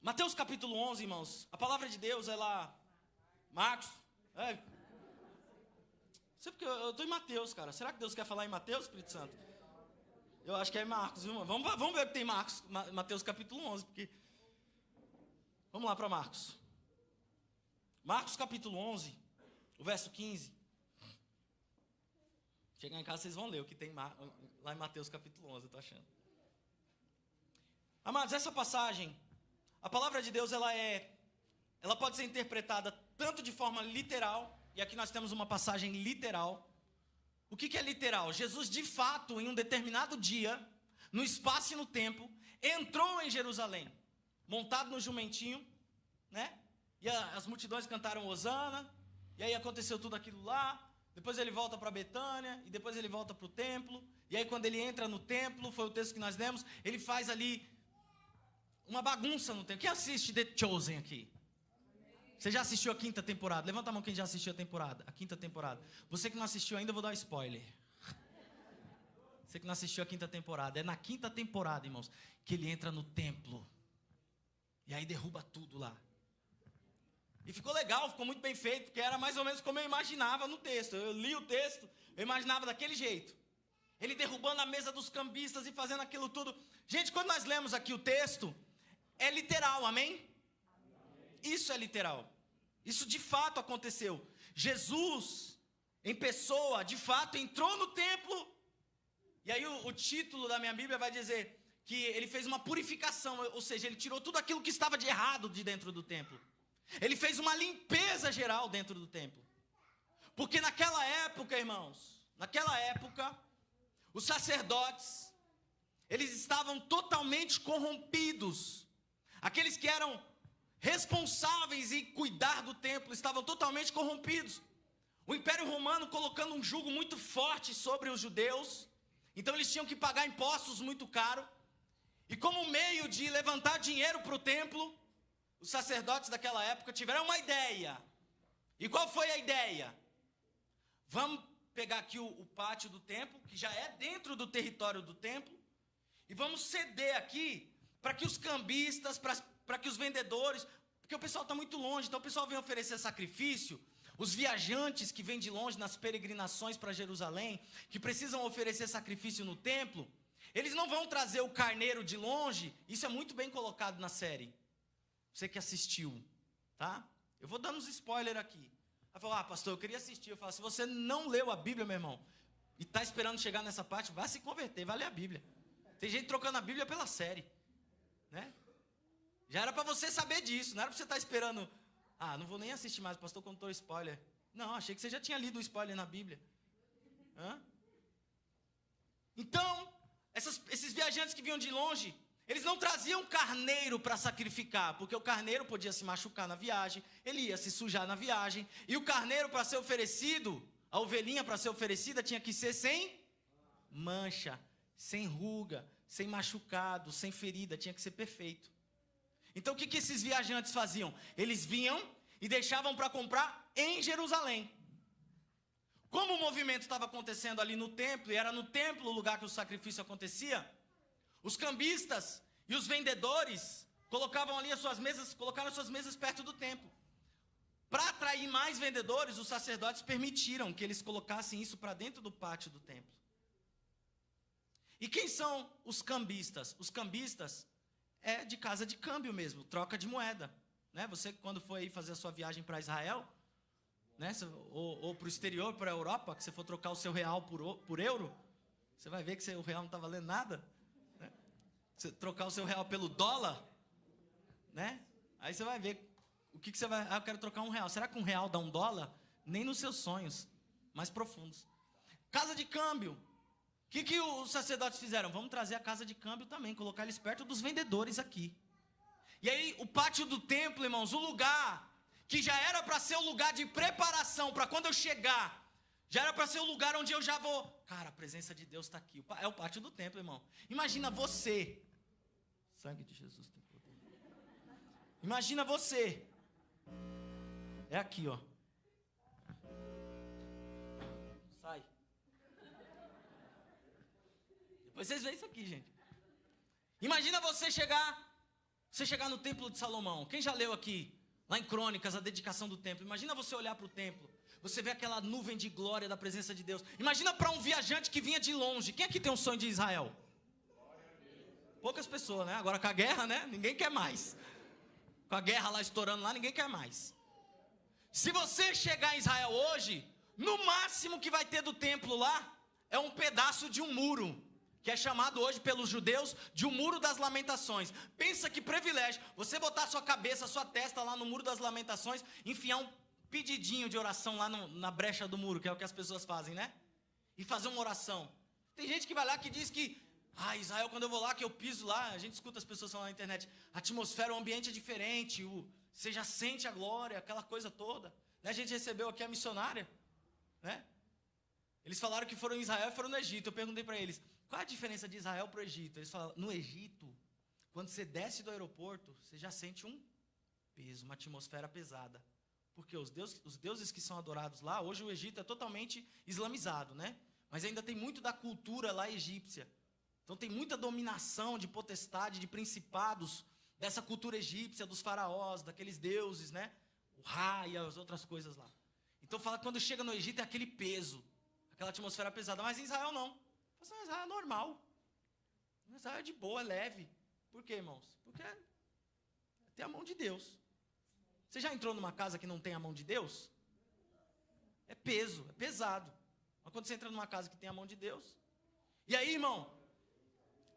Mateus capítulo 11, irmãos. A palavra de Deus, ela... Marcos. Não sei porque eu estou em Mateus, cara. Será que Deus quer falar em Mateus, Espírito Santo? Eu acho que é em Marcos, viu, irmão? Vamos ver o que tem em Marcos. Mateus capítulo 11, porque... Vamos lá para Marcos. Marcos capítulo 11, o verso 15. Chegar em casa, vocês vão ler o que tem lá em Mateus capítulo 11, eu estou achando. Amados, essa passagem, a palavra de Deus, ela pode ser interpretada tanto de forma literal, e aqui nós temos uma passagem literal. O que é literal? Jesus, de fato, em um determinado dia, no espaço e no tempo, entrou em Jerusalém, montado no jumentinho, né? E as multidões cantaram Hosana, e aí aconteceu tudo aquilo lá. Depois ele volta para Betânia, e depois ele volta para o templo. E aí quando ele entra no templo, foi o texto que nós lemos, ele faz ali uma bagunça no templo. Quem assiste The Chosen aqui? Você já assistiu a 5ª temporada? Levanta a mão quem já assistiu a 5ª temporada. Você que não assistiu ainda, eu vou dar um spoiler. Você que não assistiu a 5ª temporada. É na 5ª temporada, irmãos, que ele entra no templo. E aí derruba tudo lá. E ficou legal, ficou muito bem feito, porque era mais ou menos como eu imaginava no texto. Eu li o texto, eu imaginava daquele jeito. Ele derrubando a mesa dos cambistas e fazendo aquilo tudo. Gente, quando nós lemos aqui o texto, é literal, amém? Isso é literal. Isso de fato aconteceu. Jesus, em pessoa, de fato, entrou no templo. E aí o título da minha Bíblia vai dizer que ele fez uma purificação, ou seja, ele tirou tudo aquilo que estava de errado de dentro do templo. Ele fez uma limpeza geral dentro do templo. Porque naquela época, irmãos, os sacerdotes, eles estavam totalmente corrompidos. Aqueles que eram responsáveis em cuidar do templo estavam totalmente corrompidos. O Império Romano colocando um jugo muito forte sobre os judeus. Então eles tinham que pagar impostos muito caros. E como meio de levantar dinheiro para o templo, os sacerdotes daquela época tiveram uma ideia. E qual foi a ideia? Vamos pegar aqui o pátio do templo, que já é dentro do território do templo, e vamos ceder aqui para que os cambistas, para que os vendedores, porque o pessoal está muito longe, então o pessoal vem oferecer sacrifício. Os viajantes que vêm de longe nas peregrinações para Jerusalém, que precisam oferecer sacrifício no templo, eles não vão trazer o carneiro de longe. Isso é muito bem colocado na série. Você que assistiu, tá? Eu vou dando uns spoilers aqui. Ela falou, pastor, eu queria assistir. Eu falo, se você não leu a Bíblia, meu irmão, e está esperando chegar nessa parte, vai se converter, vai ler a Bíblia. Tem gente trocando a Bíblia pela série, né? Já era para você saber disso, não era para você estar esperando. Não vou nem assistir mais, o pastor contou spoiler. Não, achei que você já tinha lido o spoiler na Bíblia. Então, esses viajantes que vinham de longe, eles não traziam carneiro para sacrificar, porque o carneiro podia se machucar na viagem, ele ia se sujar na viagem, e o carneiro para ser oferecido, a ovelhinha para ser oferecida tinha que ser sem mancha, sem ruga, sem machucado, sem ferida, tinha que ser perfeito. Então o que esses viajantes faziam? Eles vinham e deixavam para comprar em Jerusalém. Como o movimento estava acontecendo ali no templo, e era no templo o lugar que o sacrifício acontecia, os cambistas e os vendedores colocaram as suas mesas perto do templo. Para atrair mais vendedores, os sacerdotes permitiram que eles colocassem isso para dentro do pátio do templo. E quem são os cambistas? Os cambistas é de casa de câmbio mesmo, troca de moeda, né? Você quando for aí fazer a sua viagem para Israel, né? Ou para o exterior, para a Europa, que você for trocar o seu real por euro, você vai ver que o real não está valendo nada, né? Você trocar o seu real pelo dólar, né? Aí você vai ver o que você vai... eu quero trocar R$1. Será que R$1 dá $1? Nem nos seus sonhos mais profundos. Casa de câmbio. O que os sacerdotes fizeram? Vamos trazer a casa de câmbio também, colocar eles perto dos vendedores aqui. E aí o pátio do templo, irmãos, o lugar que já era para ser o lugar de preparação, para quando eu chegar, já era para ser o lugar onde eu já vou... Cara, a presença de Deus está aqui. É o pátio do templo, irmão. Imagina você. Sangue de Jesus tem poder. Imagina você. É aqui, ó. Sai. Depois vocês veem isso aqui, gente. Imagina você chegar, Você chegar no templo de Salomão, quem já leu aqui, lá em Crônicas, a dedicação do templo? Imagina você olhar para o templo, você vê aquela nuvem de glória da presença de Deus. Imagina para um viajante que vinha de longe. Quem aqui tem um sonho de Israel? Poucas pessoas, né? Agora com a guerra, né? Ninguém quer mais. Com a guerra lá estourando lá, ninguém quer mais. Se você chegar em Israel hoje, no máximo que vai ter do templo lá, é um pedaço de um muro, que é chamado hoje pelos judeus de o Muro das Lamentações. Pensa que privilégio, você botar sua cabeça, sua testa lá no Muro das Lamentações, enfiar um pedidinho de oração lá na brecha do muro, que é o que as pessoas fazem, né? E fazer uma oração. Tem gente que vai lá que diz que, Israel, quando eu vou lá, que eu piso lá, a gente escuta as pessoas falando na internet, a atmosfera, o ambiente é diferente, você já sente a glória, aquela coisa toda. Né? A gente recebeu aqui a missionária, né? Eles falaram que foram em Israel e foram no Egito. Eu perguntei para eles, qual a diferença de Israel para o Egito? Eles falaram, no Egito, quando você desce do aeroporto, você já sente um peso, uma atmosfera pesada. Porque os deuses que são adorados lá, hoje o Egito é totalmente islamizado, né? Mas ainda tem muito da cultura lá egípcia. Então tem muita dominação de potestade, de principados, dessa cultura egípcia, dos faraós, daqueles deuses, né? O Ra e as outras coisas lá. Então fala que quando chega no Egito é aquele peso, aquela atmosfera pesada. Mas em Israel não. Israel é normal. Israel é de boa, é leve. Por quê, irmãos? Porque tem a mão de Deus. Você já entrou numa casa que não tem a mão de Deus? É peso, é pesado. Mas quando você entra numa casa que tem a mão de Deus... E aí, irmão,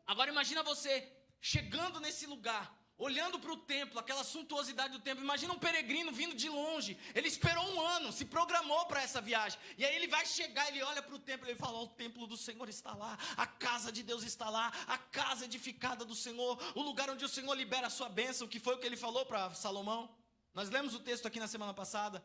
agora imagina você chegando nesse lugar, olhando para o templo, aquela suntuosidade do templo. Imagina um peregrino vindo de longe. Ele esperou um ano, se programou para essa viagem. E aí ele vai chegar, ele olha para o templo e ele fala, o templo do Senhor está lá, a casa de Deus está lá, a casa edificada do Senhor, o lugar onde o Senhor libera a sua bênção, que foi o que ele falou para Salomão. Nós lemos o texto aqui na semana passada.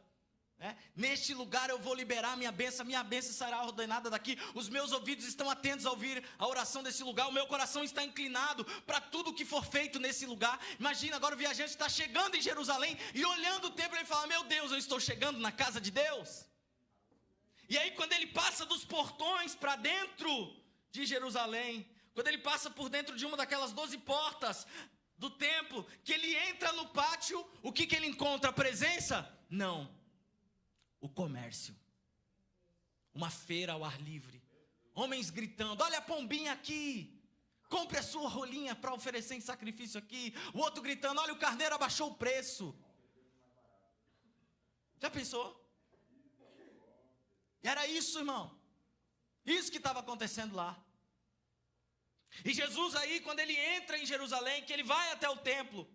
Neste lugar eu vou liberar minha bênção será ordenada daqui. Os meus ouvidos estão atentos a ouvir a oração desse lugar. O meu coração está inclinado para tudo que for feito nesse lugar. Imagina, agora o viajante está chegando em Jerusalém e olhando o templo, ele fala, meu Deus, eu estou chegando na casa de Deus. E aí quando ele passa dos portões para dentro de Jerusalém, quando ele passa por dentro de uma daquelas 12 portas do templo, que ele entra no pátio, o que ele encontra? A presença? Não. O comércio. Uma feira ao ar livre. Homens gritando, olha a pombinha aqui. Compre a sua rolinha para oferecer em sacrifício aqui. O outro gritando, olha o carneiro abaixou o preço. Já pensou? Era isso, irmão. Isso que estava acontecendo lá. E Jesus aí, quando ele entra em Jerusalém, que ele vai até o templo,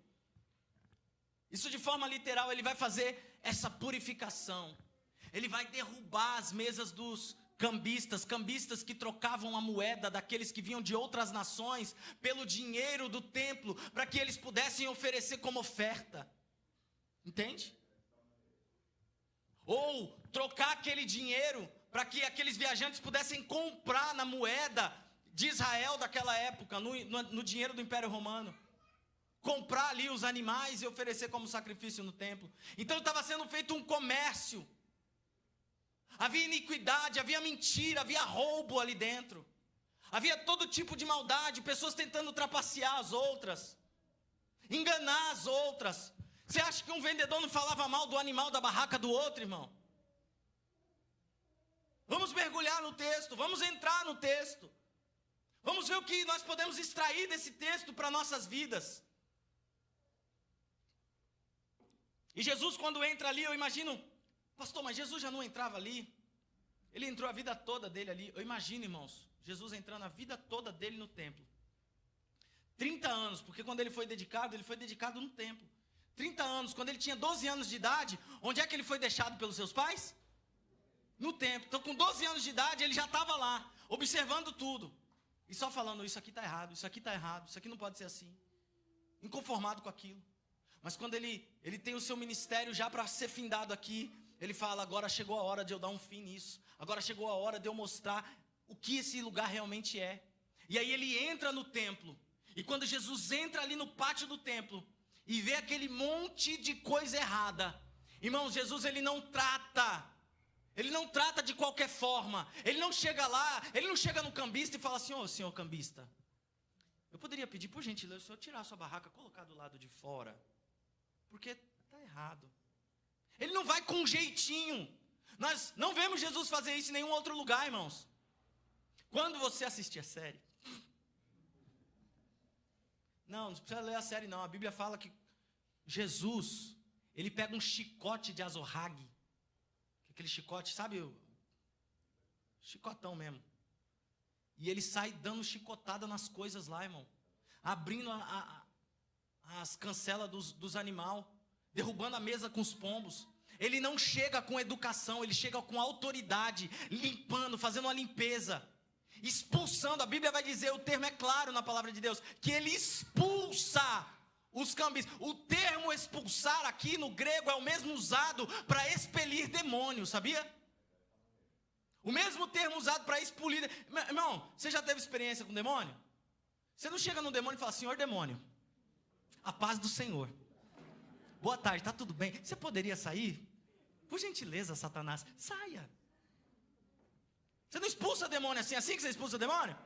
isso de forma literal, ele vai fazer essa purificação. Ele vai derrubar as mesas dos cambistas que trocavam a moeda daqueles que vinham de outras nações pelo dinheiro do templo, para que eles pudessem oferecer como oferta. Entende? Ou trocar aquele dinheiro para que aqueles viajantes pudessem comprar na moeda de Israel daquela época, no dinheiro do Império Romano. Comprar ali os animais e oferecer como sacrifício no templo. Então estava sendo feito um comércio. Havia iniquidade, havia mentira, havia roubo ali dentro. Havia todo tipo de maldade, pessoas tentando trapacear as outras, enganar as outras. Você acha que um vendedor não falava mal do animal da barraca do outro, irmão? Vamos mergulhar no texto, vamos entrar no texto. Vamos ver o que nós podemos extrair desse texto para nossas vidas. E Jesus, quando entra ali, eu imagino, pastor, mas Jesus já não entrava ali? Ele entrou a vida toda dele ali. Eu imagino, irmãos, Jesus entrando a vida toda dele no templo. 30 anos, porque quando ele foi dedicado no templo. 30 anos, quando ele tinha 12 anos de idade, onde é que ele foi deixado pelos seus pais? No templo. Então, com 12 anos de idade, ele já estava lá, observando tudo. E só falando, isso aqui está errado, isso aqui está errado, isso aqui não pode ser assim. Inconformado com aquilo. Mas quando ele tem o seu ministério já para ser findado aqui, ele fala, agora chegou a hora de eu dar um fim nisso. Agora chegou a hora de eu mostrar o que esse lugar realmente é. E aí ele entra no templo. E quando Jesus entra ali no pátio do templo e vê aquele monte de coisa errada, irmãos, Jesus ele não trata de qualquer forma. Ele não chega lá, ele não chega no cambista e fala assim, ô senhor cambista, Eu poderia pedir, por gentileza, o senhor tirar a sua barraca, colocar do lado de fora, porque está errado. Ele não vai com um jeitinho. Nós não vemos Jesus fazer isso em nenhum outro lugar, irmãos. Quando você assistir a série, não precisa ler a série não, a Bíblia fala que Jesus, ele pega um chicote de azorrague, aquele chicote, sabe, o chicotão mesmo, e ele sai dando chicotada nas coisas lá, irmão, abrindo as cancelas dos animais, derrubando a mesa com os pombos. Ele não chega com educação, ele chega com autoridade, limpando, fazendo uma limpeza, expulsando. A Bíblia vai dizer, o termo é claro na palavra de Deus, que ele expulsa os cambistas. O termo expulsar aqui no grego é o mesmo usado para expelir demônios, sabia? O mesmo termo usado para expelir. Irmão, você já teve experiência com demônio? Você não chega no demônio e fala, Senhor demônio, a paz do Senhor. Boa tarde, está tudo bem? Você poderia sair? Por gentileza, Satanás, saia. Você não expulsa demônio assim que você expulsa demônio?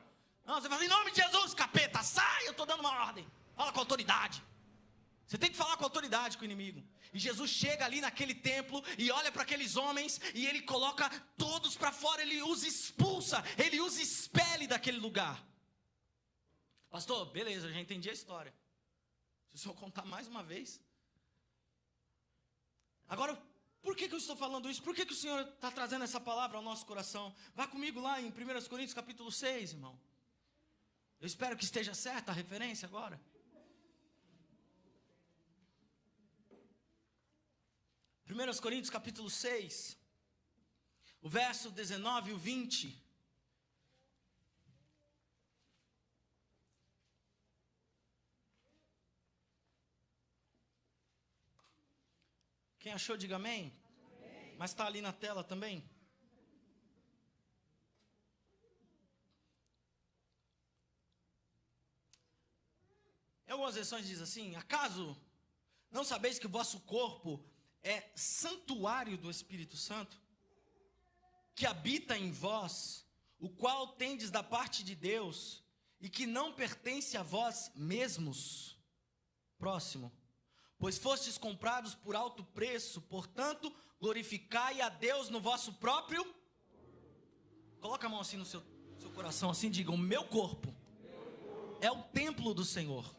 Não, você fala, em nome de Jesus, capeta, sai, eu estou dando uma ordem. Fala com autoridade. Você tem que falar com autoridade com o inimigo. E Jesus chega ali naquele templo e olha para aqueles homens e ele coloca todos para fora, ele os expulsa, ele os expele daquele lugar. Pastor, beleza, eu já entendi a história. Se o senhor contar mais uma vez. Agora, por que eu estou falando isso? Por que o Senhor está trazendo essa palavra ao nosso coração? Vá comigo lá em 1 Coríntios capítulo 6, irmão. Eu espero que esteja certa a referência agora. 1 Coríntios capítulo 6, o verso 19 e o 20. Quem achou, diga amém. Amém. Mas está ali na tela também. Em algumas versões diz assim, acaso não sabeis que o vosso corpo é santuário do Espírito Santo, que habita em vós, o qual tendes da parte de Deus, e que não pertence a vós mesmos? Próximo. Pois fostes comprados por alto preço, portanto, glorificai a Deus no vosso próprio. Coloca a mão assim no seu coração, assim, diga, o meu corpo é o templo do Senhor.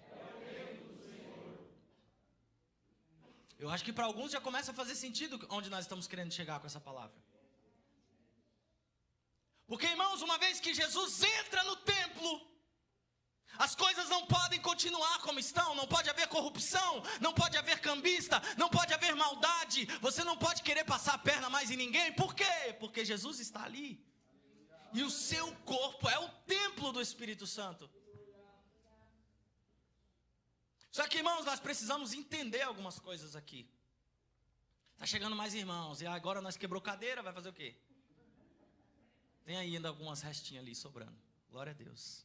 Eu acho que para alguns já começa a fazer sentido onde nós estamos querendo chegar com essa palavra. Porque, irmãos, uma vez que Jesus entra no templo, as coisas não podem continuar como estão, não pode haver corrupção, não pode haver cambista, não pode haver maldade, você não pode querer passar a perna mais em ninguém. Por quê? Porque Jesus está ali. E o seu corpo é o templo do Espírito Santo. Só que, irmãos, nós precisamos entender algumas coisas aqui. Está chegando mais irmãos, e agora nós quebrou cadeira, vai fazer o quê? Tem ainda algumas restinhas ali sobrando. Glória a Deus.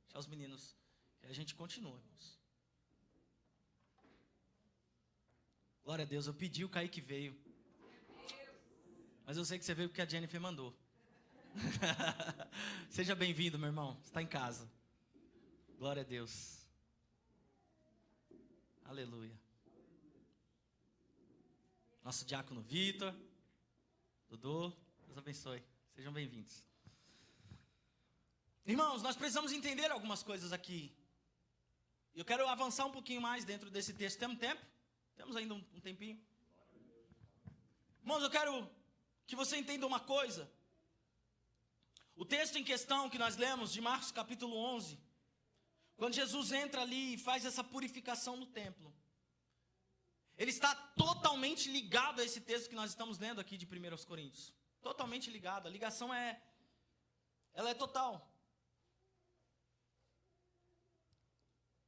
Deixa os meninos, que a gente continua, irmãos. Glória a Deus, eu pedi, o Kaique veio. Mas eu sei que você veio porque a Jennifer mandou. Seja bem-vindo, meu irmão, você está em casa. Glória a Deus. Aleluia. Nosso diácono Vitor, Dodô, Deus abençoe. Sejam bem-vindos. Irmãos, nós precisamos entender algumas coisas aqui. Eu quero avançar um pouquinho mais dentro desse texto. Temos tempo? Temos ainda um tempinho? Irmãos, eu quero que você entenda uma coisa. O texto em questão que nós lemos, de Marcos capítulo 11, quando Jesus entra ali e faz essa purificação no templo, ele está totalmente ligado a esse texto que nós estamos lendo aqui de 1 Coríntios. Totalmente ligado. A ligação ela é total.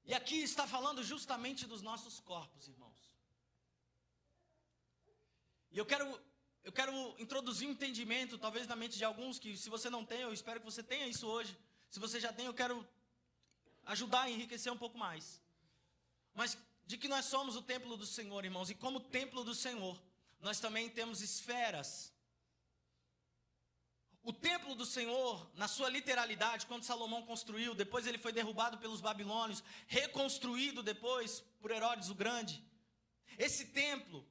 E aqui está falando justamente dos nossos corpos, irmãos. E eu quero introduzir um entendimento, talvez na mente de alguns, que se você não tem, eu espero que você tenha isso hoje. Se você já tem, eu quero ajudar a enriquecer um pouco mais. Mas de que nós somos o templo do Senhor, irmãos. E como templo do Senhor, nós também temos esferas. O templo do Senhor, na sua literalidade, quando Salomão construiu, depois ele foi derrubado pelos babilônios, reconstruído depois por Herodes o Grande. Esse templo,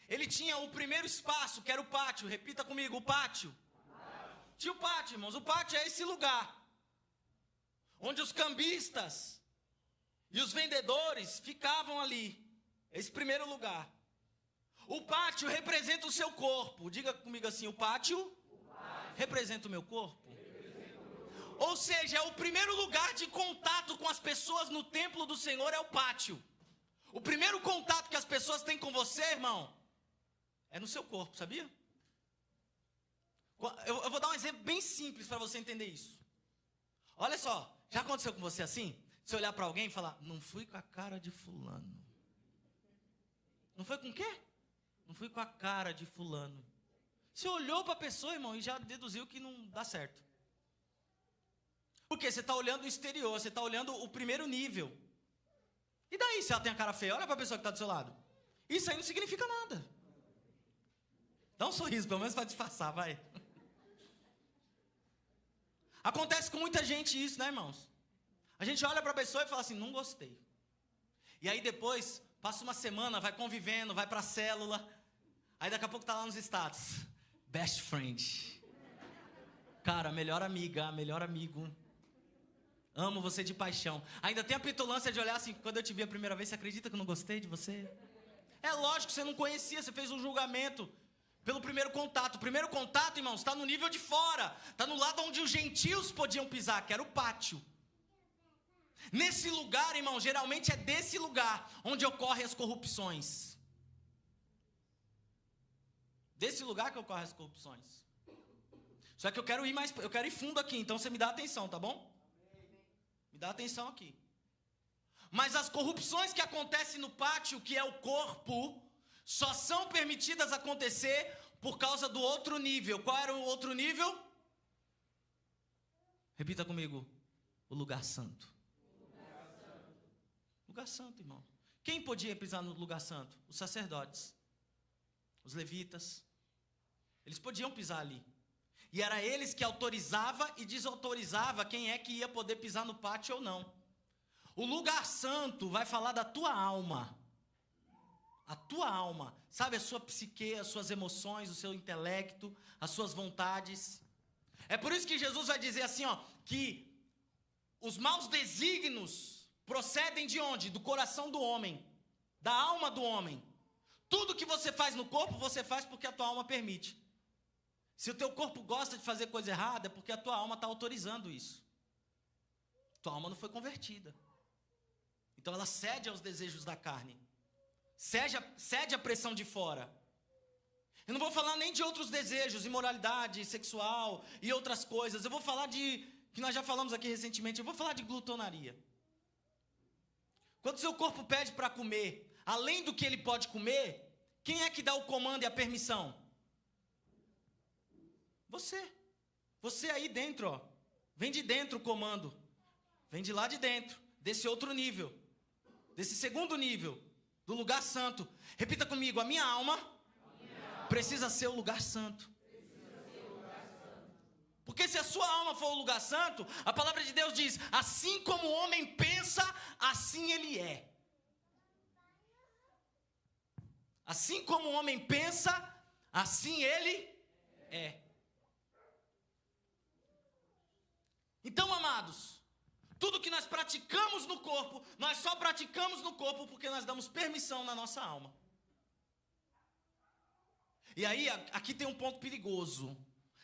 ele tinha o primeiro espaço, que era o pátio. Repita comigo, o pátio. Tinha o pátio, irmãos. O pátio é esse lugar onde os cambistas e os vendedores ficavam ali. Esse primeiro lugar. O pátio representa o seu corpo. Diga comigo assim, o pátio representa o meu corpo. Ou seja, é o primeiro lugar de contato com as pessoas no templo do Senhor, é o pátio. O primeiro contato que as pessoas têm com você, irmão, é no seu corpo, sabia? Eu vou dar um exemplo bem simples para você entender isso. Olha só, já aconteceu com você assim? Você olhar para alguém e falar, não fui com a cara de fulano. Não foi com o quê? Não fui com a cara de fulano. Você olhou para a pessoa, irmão, e já deduziu que não dá certo. Porque você está olhando o exterior, você está olhando o primeiro nível. E daí, se ela tem a cara feia? Olha para a pessoa que está do seu lado. Isso aí não significa nada. Dá um sorriso, pelo menos para disfarçar, vai. Acontece com muita gente isso, né, irmãos? A gente olha para a pessoa e fala assim, não gostei. E aí depois, passa uma semana, vai convivendo, vai para a célula. Aí daqui a pouco tá lá nos status. Best friend. Cara, melhor amiga, melhor amigo. Amo você de paixão. Ainda tem a petulância de olhar assim, quando eu te vi a primeira vez, você acredita que eu não gostei de você? É lógico, você não conhecia, você fez um julgamento pelo primeiro contato. O primeiro contato, irmãos, está no nível de fora. Está no lado onde os gentios podiam pisar, que era o pátio. Nesse lugar, irmão, geralmente é desse lugar onde ocorrem as corrupções. Desse lugar que ocorrem as corrupções. Só que eu quero ir fundo aqui, então você me dá atenção, tá bom? Me dá atenção aqui. Mas as corrupções que acontecem no pátio, que é o corpo, só são permitidas acontecer por causa do outro nível. Qual era o outro nível? Repita comigo. O lugar santo. Lugar santo, irmão. Quem podia pisar no lugar santo? Os sacerdotes. Os levitas. Eles podiam pisar ali. E era eles que autorizavam e desautorizava quem é que ia poder pisar no pátio ou não. O lugar santo vai falar da tua alma. A tua alma. Sabe, a sua psique, as suas emoções, o seu intelecto, as suas vontades. É por isso que Jesus vai dizer assim, ó, que os maus desígnios procedem de onde? Do coração do homem. Da alma do homem. Tudo que você faz no corpo, você faz porque a tua alma permite. Se o teu corpo gosta de fazer coisa errada, é porque a tua alma está autorizando isso. Tua alma não foi convertida. Então ela cede aos desejos da carne. Cede à pressão de fora. Eu não vou falar nem de outros desejos, imoralidade sexual e outras coisas. Eu vou falar que nós já falamos aqui recentemente, eu vou falar de glutonaria. Quando seu corpo pede para comer, além do que ele pode comer, quem é que dá o comando e a permissão? Você. Você aí dentro, ó. Vem de dentro o comando. Vem de lá de dentro, desse outro nível. Desse segundo nível, do lugar santo. Repita comigo, a minha alma precisa ser o lugar santo. Porque se a sua alma for o lugar santo, a palavra de Deus diz, assim como o homem pensa, assim ele é. Assim como o homem pensa, assim ele é. Então, amados, tudo que nós praticamos no corpo, nós só praticamos no corpo porque nós damos permissão na nossa alma. E aí, aqui tem um ponto perigoso.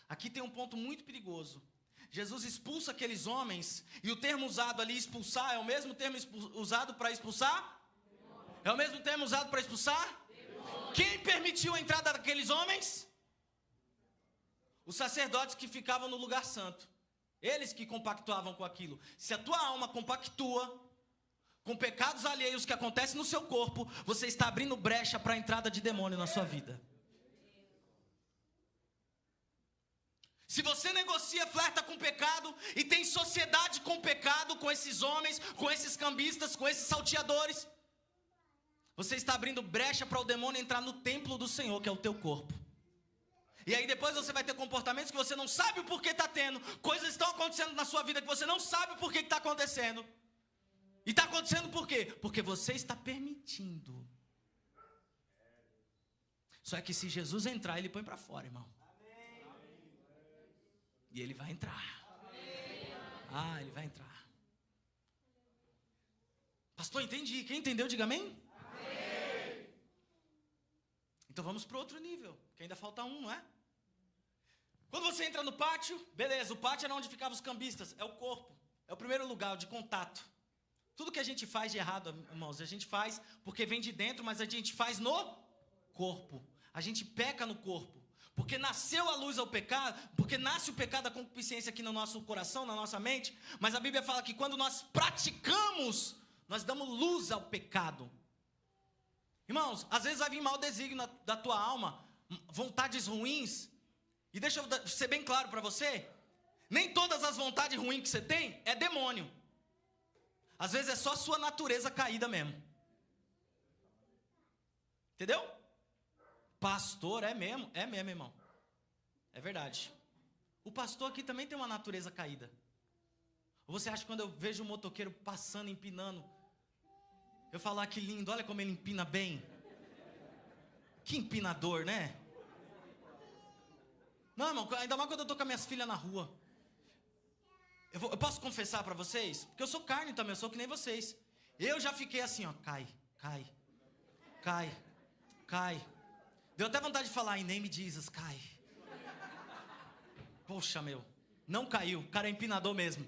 Aqui tem um ponto muito perigoso. Jesus expulsa aqueles homens, e o termo usado ali, expulsar, é o mesmo termo usado para expulsar? É o mesmo termo usado para expulsar? Quem permitiu a entrada daqueles homens? Os sacerdotes que ficavam no lugar santo. Eles que compactuavam com aquilo. Se a tua alma compactua com pecados alheios que acontecem no seu corpo, você está abrindo brecha para a entrada de demônio na sua vida. Se você negocia, flerta com pecado e tem sociedade com pecado, com esses homens, com esses cambistas, com esses salteadores, você está abrindo brecha para o demônio entrar no templo do Senhor, que é o teu corpo. E aí depois você vai ter comportamentos que você não sabe o porquê está tendo. Coisas estão acontecendo na sua vida que você não sabe o porquê que está acontecendo. E está acontecendo por quê? Porque você está permitindo. Só que se Jesus entrar, ele põe para fora, irmão. E ele vai entrar. Ah, ele vai entrar. Pastor, entendi. Quem entendeu, diga amém. Então vamos para outro nível, que ainda falta um, não é? Quando você entra no pátio, beleza, o pátio era onde ficavam os cambistas, é o corpo, é o primeiro lugar de contato. Tudo que a gente faz de errado, irmãos, a gente faz porque vem de dentro, mas a gente faz no corpo. A gente peca no corpo, porque nasceu a luz ao pecado, porque nasce o pecado da concupiscência aqui no nosso coração, na nossa mente, mas a Bíblia fala que quando nós praticamos, nós damos luz ao pecado. Irmãos, às vezes vai vir mau desígnio da tua alma, vontades ruins. E deixa eu ser bem claro para você, nem todas as vontades ruins que você tem é demônio. Às vezes é só a sua natureza caída mesmo. Entendeu? Pastor, é mesmo, irmão. É verdade. O pastor aqui também tem uma natureza caída. Ou você acha que quando eu vejo um motoqueiro passando, empinando, eu falo, ah, que lindo, olha como ele empina bem. Que empinador, né? Não, irmão, ainda mais quando eu tô com as minhas filhas na rua. Eu posso confessar para vocês? Porque eu sou carne também, eu sou que nem vocês. Eu já fiquei assim, ó, cai. Deu até vontade de falar, em name Jesus, cai. Poxa, meu, não caiu, o cara é empinador mesmo.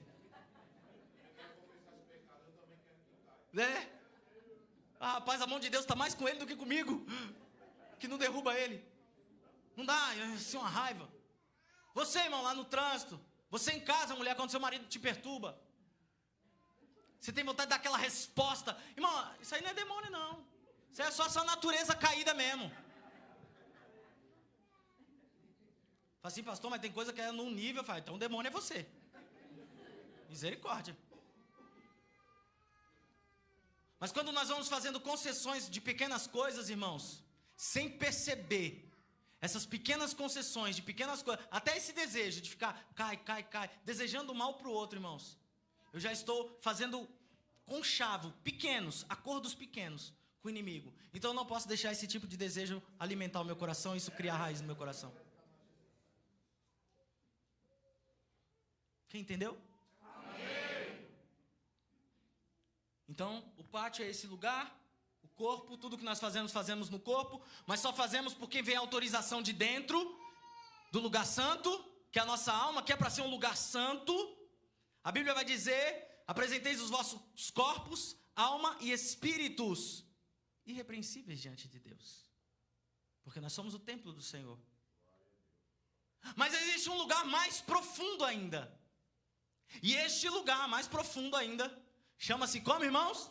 Ah, rapaz, a mão de Deus está mais com ele do que comigo, que não derruba ele. Não dá, é assim uma raiva. Você, irmão, lá no trânsito, você em casa, mulher, quando seu marido te perturba, você tem vontade de dar aquela resposta. Irmão, isso aí não é demônio, não. Isso é só a sua natureza caída mesmo. Fala assim, pastor, mas tem coisa que é num nível. Fala, então o demônio é você. Misericórdia. Mas quando nós vamos fazendo concessões de pequenas coisas, irmãos, sem perceber, essas pequenas concessões de pequenas coisas, até esse desejo de ficar cai, desejando mal para o outro, irmãos, eu já estou fazendo conchavo, pequenos, acordos pequenos com o inimigo. Então eu não posso deixar esse tipo de desejo alimentar o meu coração, isso criar raiz no meu coração. Quem entendeu? Então, o pátio é esse lugar, o corpo, tudo que nós fazemos no corpo, mas só fazemos porque vem a autorização de dentro do lugar santo, que é a nossa alma, que é para ser um lugar santo. A Bíblia vai dizer, apresenteis os vossos corpos, alma e espíritos irrepreensíveis diante de Deus, porque nós somos o templo do Senhor. Mas existe um lugar mais profundo ainda, e este lugar mais profundo ainda chama-se como, irmãos?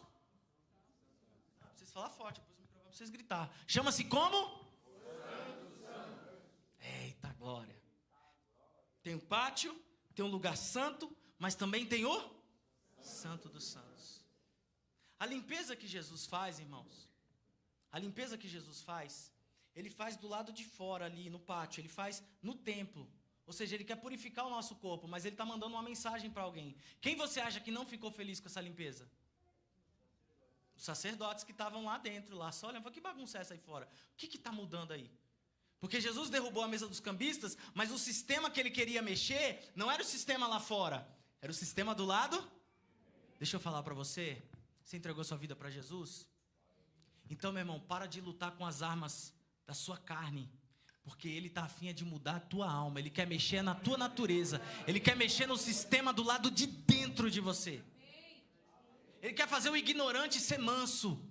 Não precisa falar forte, depois o microfone para vocês gritar. Chama-se como? Eita glória. Tem um pátio, tem um lugar santo, mas também tem o Santo dos Santos. A limpeza que Jesus faz, irmãos, a limpeza que Jesus faz, ele faz do lado de fora ali, no pátio, ele faz no templo. Ou seja, ele quer purificar o nosso corpo, mas ele está mandando uma mensagem para alguém. Quem você acha que não ficou feliz com essa limpeza? Os sacerdotes que estavam lá dentro, lá só olhando, que bagunça é essa aí fora? O que está mudando aí? Porque Jesus derrubou a mesa dos cambistas, mas o sistema que ele queria mexer não era o sistema lá fora, era o sistema do lado. Deixa eu falar para você, você entregou sua vida para Jesus? Então, meu irmão, para de lutar com as armas da sua carne. Porque ele está afim de mudar a tua alma. Ele quer mexer na tua natureza. Ele quer mexer no sistema do lado de dentro de você. Ele quer fazer o ignorante ser manso.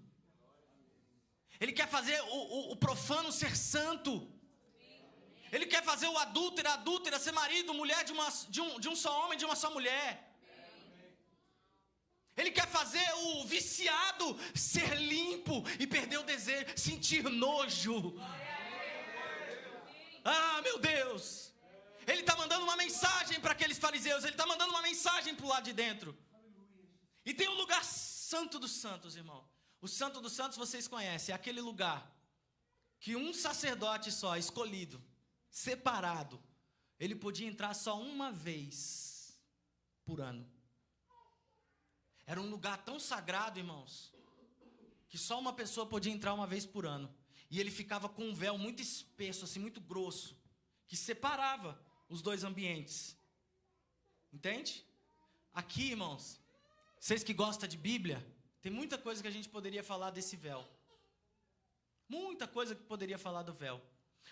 Ele quer fazer o profano ser santo. Ele quer fazer o adúltero, a adúltera ser marido, mulher de um só homem, de uma só mulher. Ele quer fazer o viciado ser limpo e perder o desejo, sentir nojo. Ah, meu Deus, ele está mandando uma mensagem para aqueles fariseus, ele está mandando uma mensagem para o lado de dentro. E tem um lugar santo dos santos, irmão. O santo dos santos vocês conhecem, é aquele lugar que um sacerdote só, escolhido, separado, ele podia entrar só uma vez por ano. Era um lugar tão sagrado, irmãos, que só uma pessoa podia entrar uma vez por ano. E ele ficava com um véu muito espesso, assim, muito grosso, que separava os dois ambientes. Entende? Aqui, irmãos, vocês que gostam de Bíblia, tem muita coisa que a gente poderia falar desse véu. Muita coisa que poderia falar do véu.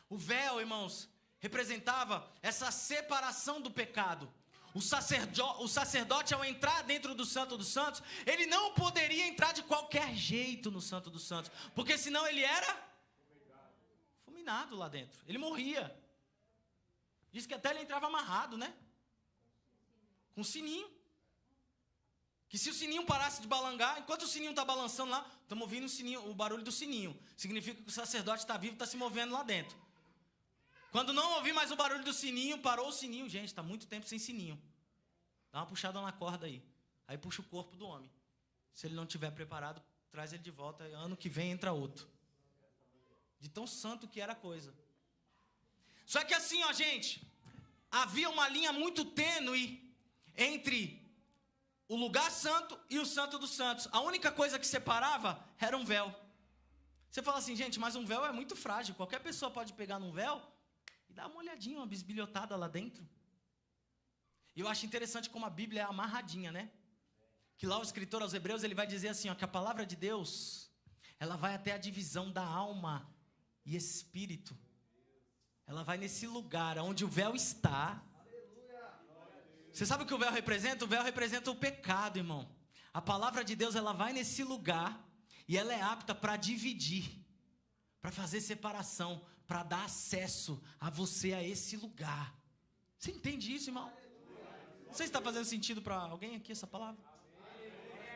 O véu, irmãos, representava essa separação do pecado. O sacerdote, ao entrar dentro do Santo dos Santos, ele não poderia entrar de qualquer jeito no Santo dos Santos, porque senão ele era fulminado lá dentro. Ele morria. Diz que até ele entrava amarrado, né? Com um sininho. Que se o sininho parasse de balançar, enquanto o sininho está balançando lá, estamos ouvindo o barulho do sininho. Significa que o sacerdote está vivo, está se movendo lá dentro. Quando não ouvir mais o barulho do sininho, parou o sininho. Gente, está muito tempo sem sininho. Dá uma puxada na corda aí. Aí puxa o corpo do homem. Se ele não estiver preparado, traz ele de volta. Ano que vem entra outro. De tão santo que era a coisa. Só que assim, ó, gente, havia uma linha muito tênue entre o lugar santo e o santo dos santos. A única coisa que separava era um véu. Você fala assim, gente, mas um véu é muito frágil. Qualquer pessoa pode pegar num véu e dar uma olhadinha, uma bisbilhotada lá dentro. E eu acho interessante como a Bíblia é amarradinha, né? Que lá o escritor aos Hebreus, ele vai dizer assim, ó, que a palavra de Deus, ela vai até a divisão da alma e espírito. Ela vai nesse lugar onde o véu está. Você sabe o que o véu representa? O véu representa o pecado, irmão. A palavra de Deus, ela vai nesse lugar e ela é apta para dividir, para fazer separação, para dar acesso a você a esse lugar. Você entende isso, irmão? Não sei se está fazendo sentido para alguém aqui essa palavra.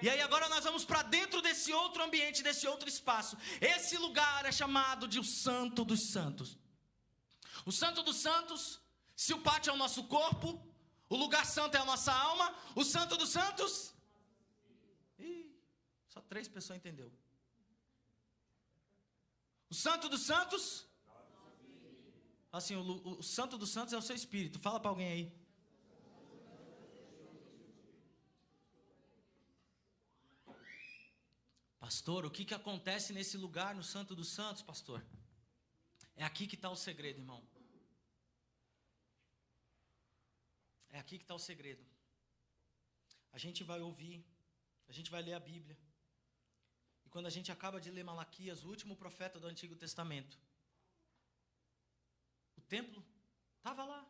E aí agora nós vamos para dentro desse outro ambiente, desse outro espaço. Esse lugar é chamado de o Santo dos Santos. O Santo dos Santos, se o pátio é o nosso corpo, o lugar santo é a nossa alma, o Santo dos Santos... só 3 pessoas entenderam. O Santo dos Santos... assim, o Santo dos Santos é o seu espírito. Fala para alguém aí. Pastor, o que acontece nesse lugar no Santo dos Santos, pastor? É aqui que está o segredo, irmão. É aqui que está o segredo. A gente vai ouvir, a gente vai ler a Bíblia. E quando a gente acaba de ler Malaquias, o último profeta do Antigo Testamento, o templo estava lá.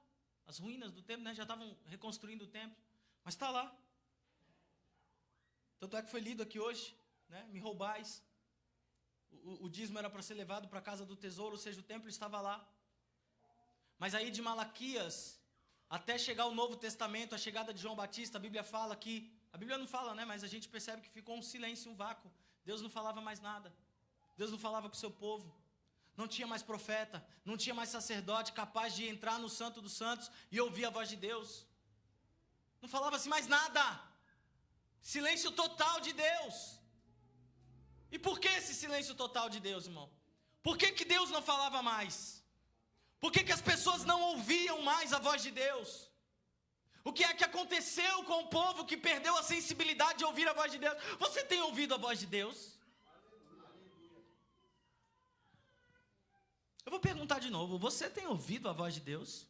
As ruínas do templo, né, já estavam reconstruindo o templo, mas está lá. Tanto é que foi lido aqui hoje, né, me roubais. O dízimo era para ser levado para a casa do tesouro, ou seja, o templo estava lá. Mas aí de Malaquias até chegar o Novo Testamento, a chegada de João Batista, a Bíblia fala que... a Bíblia não fala, né? Mas a gente percebe que ficou um silêncio, um vácuo. Deus não falava mais nada. Deus não falava com o seu povo. Não tinha mais profeta, não tinha mais sacerdote capaz de entrar no Santo dos Santos e ouvir a voz de Deus. Não falava-se mais nada. Silêncio total de Deus. E por que esse silêncio total de Deus, irmão? Por que Deus não falava mais? Por que as pessoas não ouviam mais a voz de Deus? O que é que aconteceu com o povo que perdeu a sensibilidade de ouvir a voz de Deus? Você tem ouvido a voz de Deus? Eu vou perguntar de novo, você tem ouvido a voz de Deus?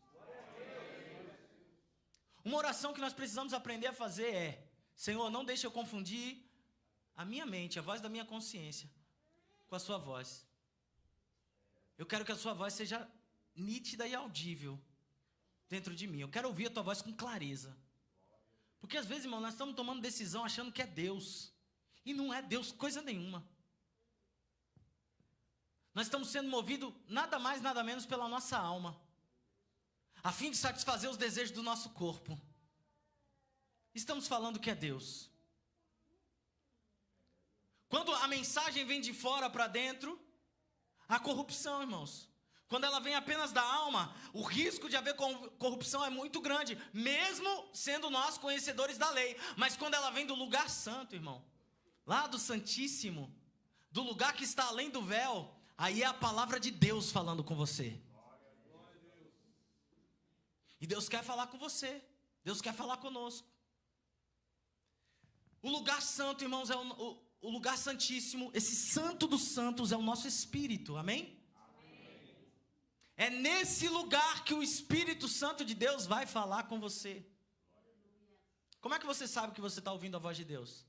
Uma oração que nós precisamos aprender a fazer é: Senhor, não deixe eu confundir a minha mente, a voz da minha consciência, com a sua voz. Eu quero que a sua voz seja nítida e audível dentro de mim. Eu quero ouvir a tua voz com clareza. Porque às vezes, irmão, nós estamos tomando decisão achando que é Deus. E não é Deus coisa nenhuma. Nós estamos sendo movidos nada mais, nada menos pela nossa alma, a fim de satisfazer os desejos do nosso corpo. Estamos falando que é Deus. Quando a mensagem vem de fora para dentro, há corrupção, irmãos. Quando ela vem apenas da alma, o risco de haver corrupção é muito grande, mesmo sendo nós conhecedores da lei. Mas quando ela vem do lugar santo, irmão, lá do Santíssimo, do lugar que está além do véu, aí é a palavra de Deus falando com você. E Deus quer falar com você. Deus quer falar conosco. O lugar santo, irmãos, é o lugar santíssimo. Esse santo dos santos é o nosso espírito, amém? Amém? É nesse lugar que o Espírito Santo de Deus vai falar com você. Como é que você sabe que você está ouvindo a voz de Deus?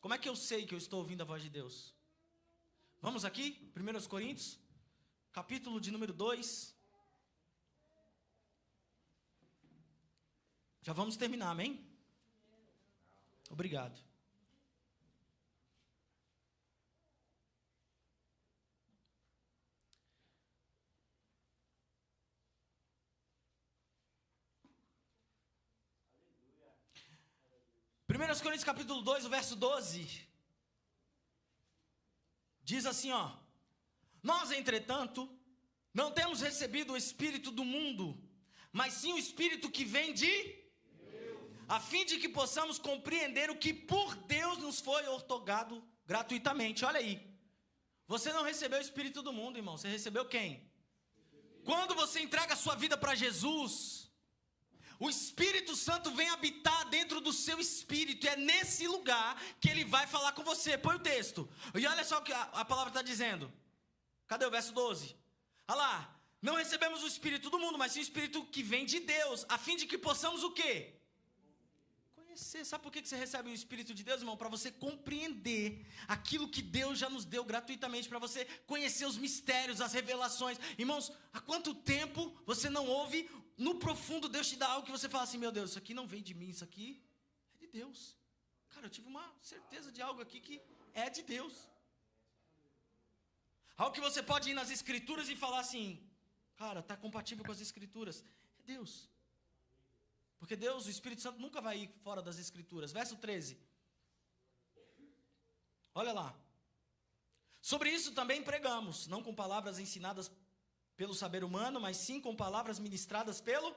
Como é que eu sei que eu estou ouvindo a voz de Deus? Vamos aqui, 1 Coríntios, capítulo de número 2. Já vamos terminar, amém? Obrigado. Primeiros Coríntios capítulo 2, o verso 12. Diz assim, ó: nós, entretanto, não temos recebido o Espírito do mundo, mas sim o Espírito que vem de Deus, a fim de que possamos compreender o que por Deus nos foi outorgado gratuitamente. Olha aí, você não recebeu o Espírito do mundo, irmão, você recebeu quem? Quando você entrega a sua vida para Jesus, o Espírito Santo vem habitar dentro do seu espírito, e é nesse lugar que ele vai falar com você. Põe o texto, e olha só o que a palavra está dizendo. Cadê o verso 12? Olha lá, não recebemos o Espírito do mundo, mas sim o Espírito que vem de Deus, a fim de que possamos o quê? Conhecer. Sabe por que você recebe o Espírito de Deus, irmão? Para você compreender aquilo que Deus já nos deu gratuitamente, para você conhecer os mistérios, as revelações. Irmãos, há quanto tempo você não ouve, no profundo, Deus te dá algo que você fala assim, meu Deus, isso aqui não vem de mim, isso aqui é de Deus. Cara, eu tive uma certeza de algo aqui que é de Deus. Algo que você pode ir nas Escrituras e falar assim, cara, está compatível com as Escrituras. É Deus. Porque Deus, o Espírito Santo, nunca vai ir fora das Escrituras. Verso 13. Olha lá. Sobre isso também pregamos, não com palavras ensinadas pelo saber humano, mas sim com palavras ministradas pelo...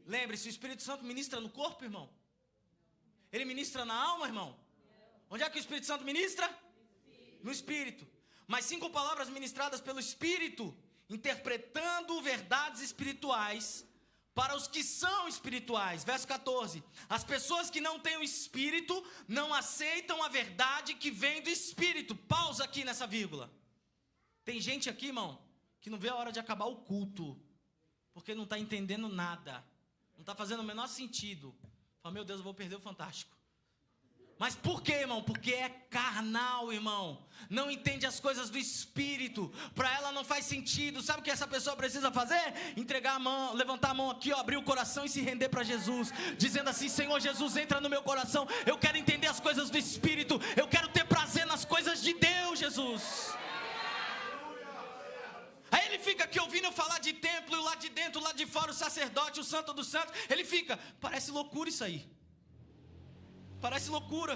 Lembre-se, o Espírito Santo ministra no corpo, irmão? Ele ministra na alma, irmão? Onde é que o Espírito Santo ministra? No Espírito. Mas sim com palavras ministradas pelo Espírito, interpretando verdades espirituais para os que são espirituais. Verso 14. As pessoas que não têm o Espírito não aceitam a verdade que vem do Espírito. Pausa aqui nessa vírgula. Tem gente aqui, irmão, que não vê a hora de acabar o culto, porque não está entendendo nada, não está fazendo o menor sentido. Fala, meu Deus, eu vou perder o Fantástico. Mas por quê, irmão? Porque é carnal, irmão. Não entende as coisas do Espírito. Para ela não faz sentido. Sabe o que essa pessoa precisa fazer? Entregar a mão, levantar a mão aqui, ó, abrir o coração e se render para Jesus, dizendo assim, Senhor Jesus, entra no meu coração. Eu quero entender as coisas do Espírito. Eu quero ter prazer nas coisas de Deus, Jesus. Aí ele fica aqui ouvindo eu falar de templo, lá de dentro, lá de fora, o sacerdote, o santo dos santos. Ele fica, parece loucura isso aí. Parece loucura,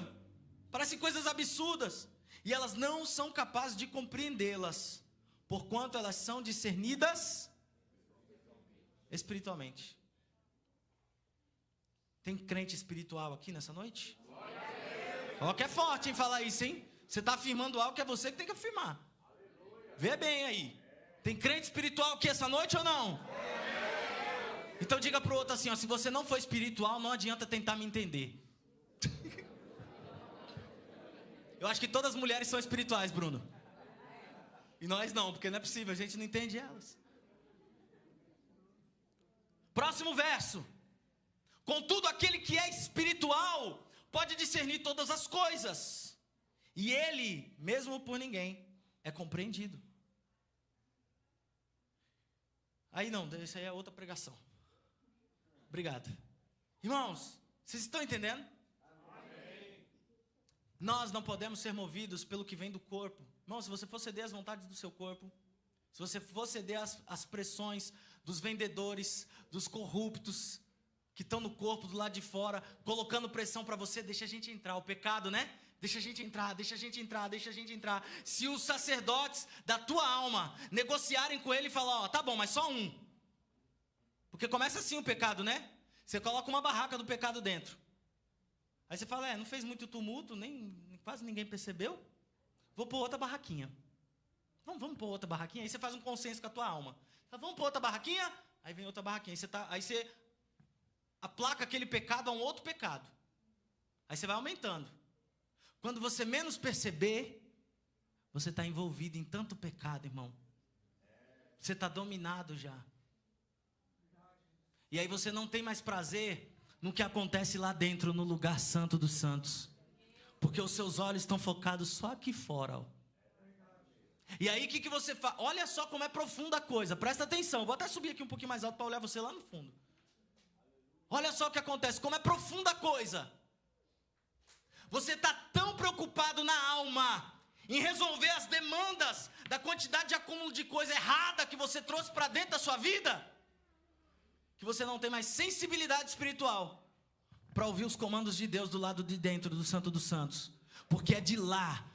parece coisas absurdas, e elas não são capazes de compreendê-las, porquanto elas são discernidas espiritualmente. Tem crente espiritual aqui nessa noite? Ó, que é forte em falar isso, hein? Você está afirmando algo que é você que tem que afirmar. Vê bem aí. Tem crente espiritual aqui essa noite ou não? Então diga para o outro assim, ó, se você não for espiritual, não adianta tentar me entender. Eu acho que todas as mulheres são espirituais, Bruno. E nós não, porque não é possível, a gente não entende elas. Próximo verso. Contudo, aquele que é espiritual pode discernir todas as coisas, e ele, mesmo por ninguém, é compreendido. Aí não, isso aí é outra pregação. Obrigado. Irmãos, vocês estão entendendo? Nós não podemos ser movidos pelo que vem do corpo. Irmão, se você for ceder às vontades do seu corpo, se você for ceder às pressões dos vendedores, dos corruptos, que estão no corpo, do lado de fora, colocando pressão para você, deixa a gente entrar. O pecado, né? Deixa a gente entrar, deixa a gente entrar, deixa a gente entrar. Se os sacerdotes da tua alma negociarem com ele e falar, ó, tá bom, mas só um. Porque começa assim o pecado, né? Você coloca uma barraca do pecado dentro. Aí você fala, não fez muito tumulto, quase ninguém percebeu. Vou pôr outra barraquinha. Vamos para outra barraquinha? Aí você faz um consenso com a tua alma. Vamos para outra barraquinha? Aí vem outra barraquinha. Aí você aplaca aquele pecado a um outro pecado. Aí você vai aumentando. Quando você menos perceber, você está envolvido em tanto pecado, irmão. Você está dominado já. E aí você não tem mais prazer no que acontece lá dentro, no lugar santo dos santos. Porque os seus olhos estão focados só aqui fora, ó. E aí o que você faz? Olha só como é profunda a coisa, presta atenção. Vou até subir aqui um pouquinho mais alto para olhar você lá no fundo. Olha só o que acontece, como é profunda a coisa. Você está tão preocupado na alma, em resolver as demandas da quantidade de acúmulo de coisa errada que você trouxe para dentro da sua vida, que você não tem mais sensibilidade espiritual para ouvir os comandos de Deus do lado de dentro do Santo dos Santos. Porque é de lá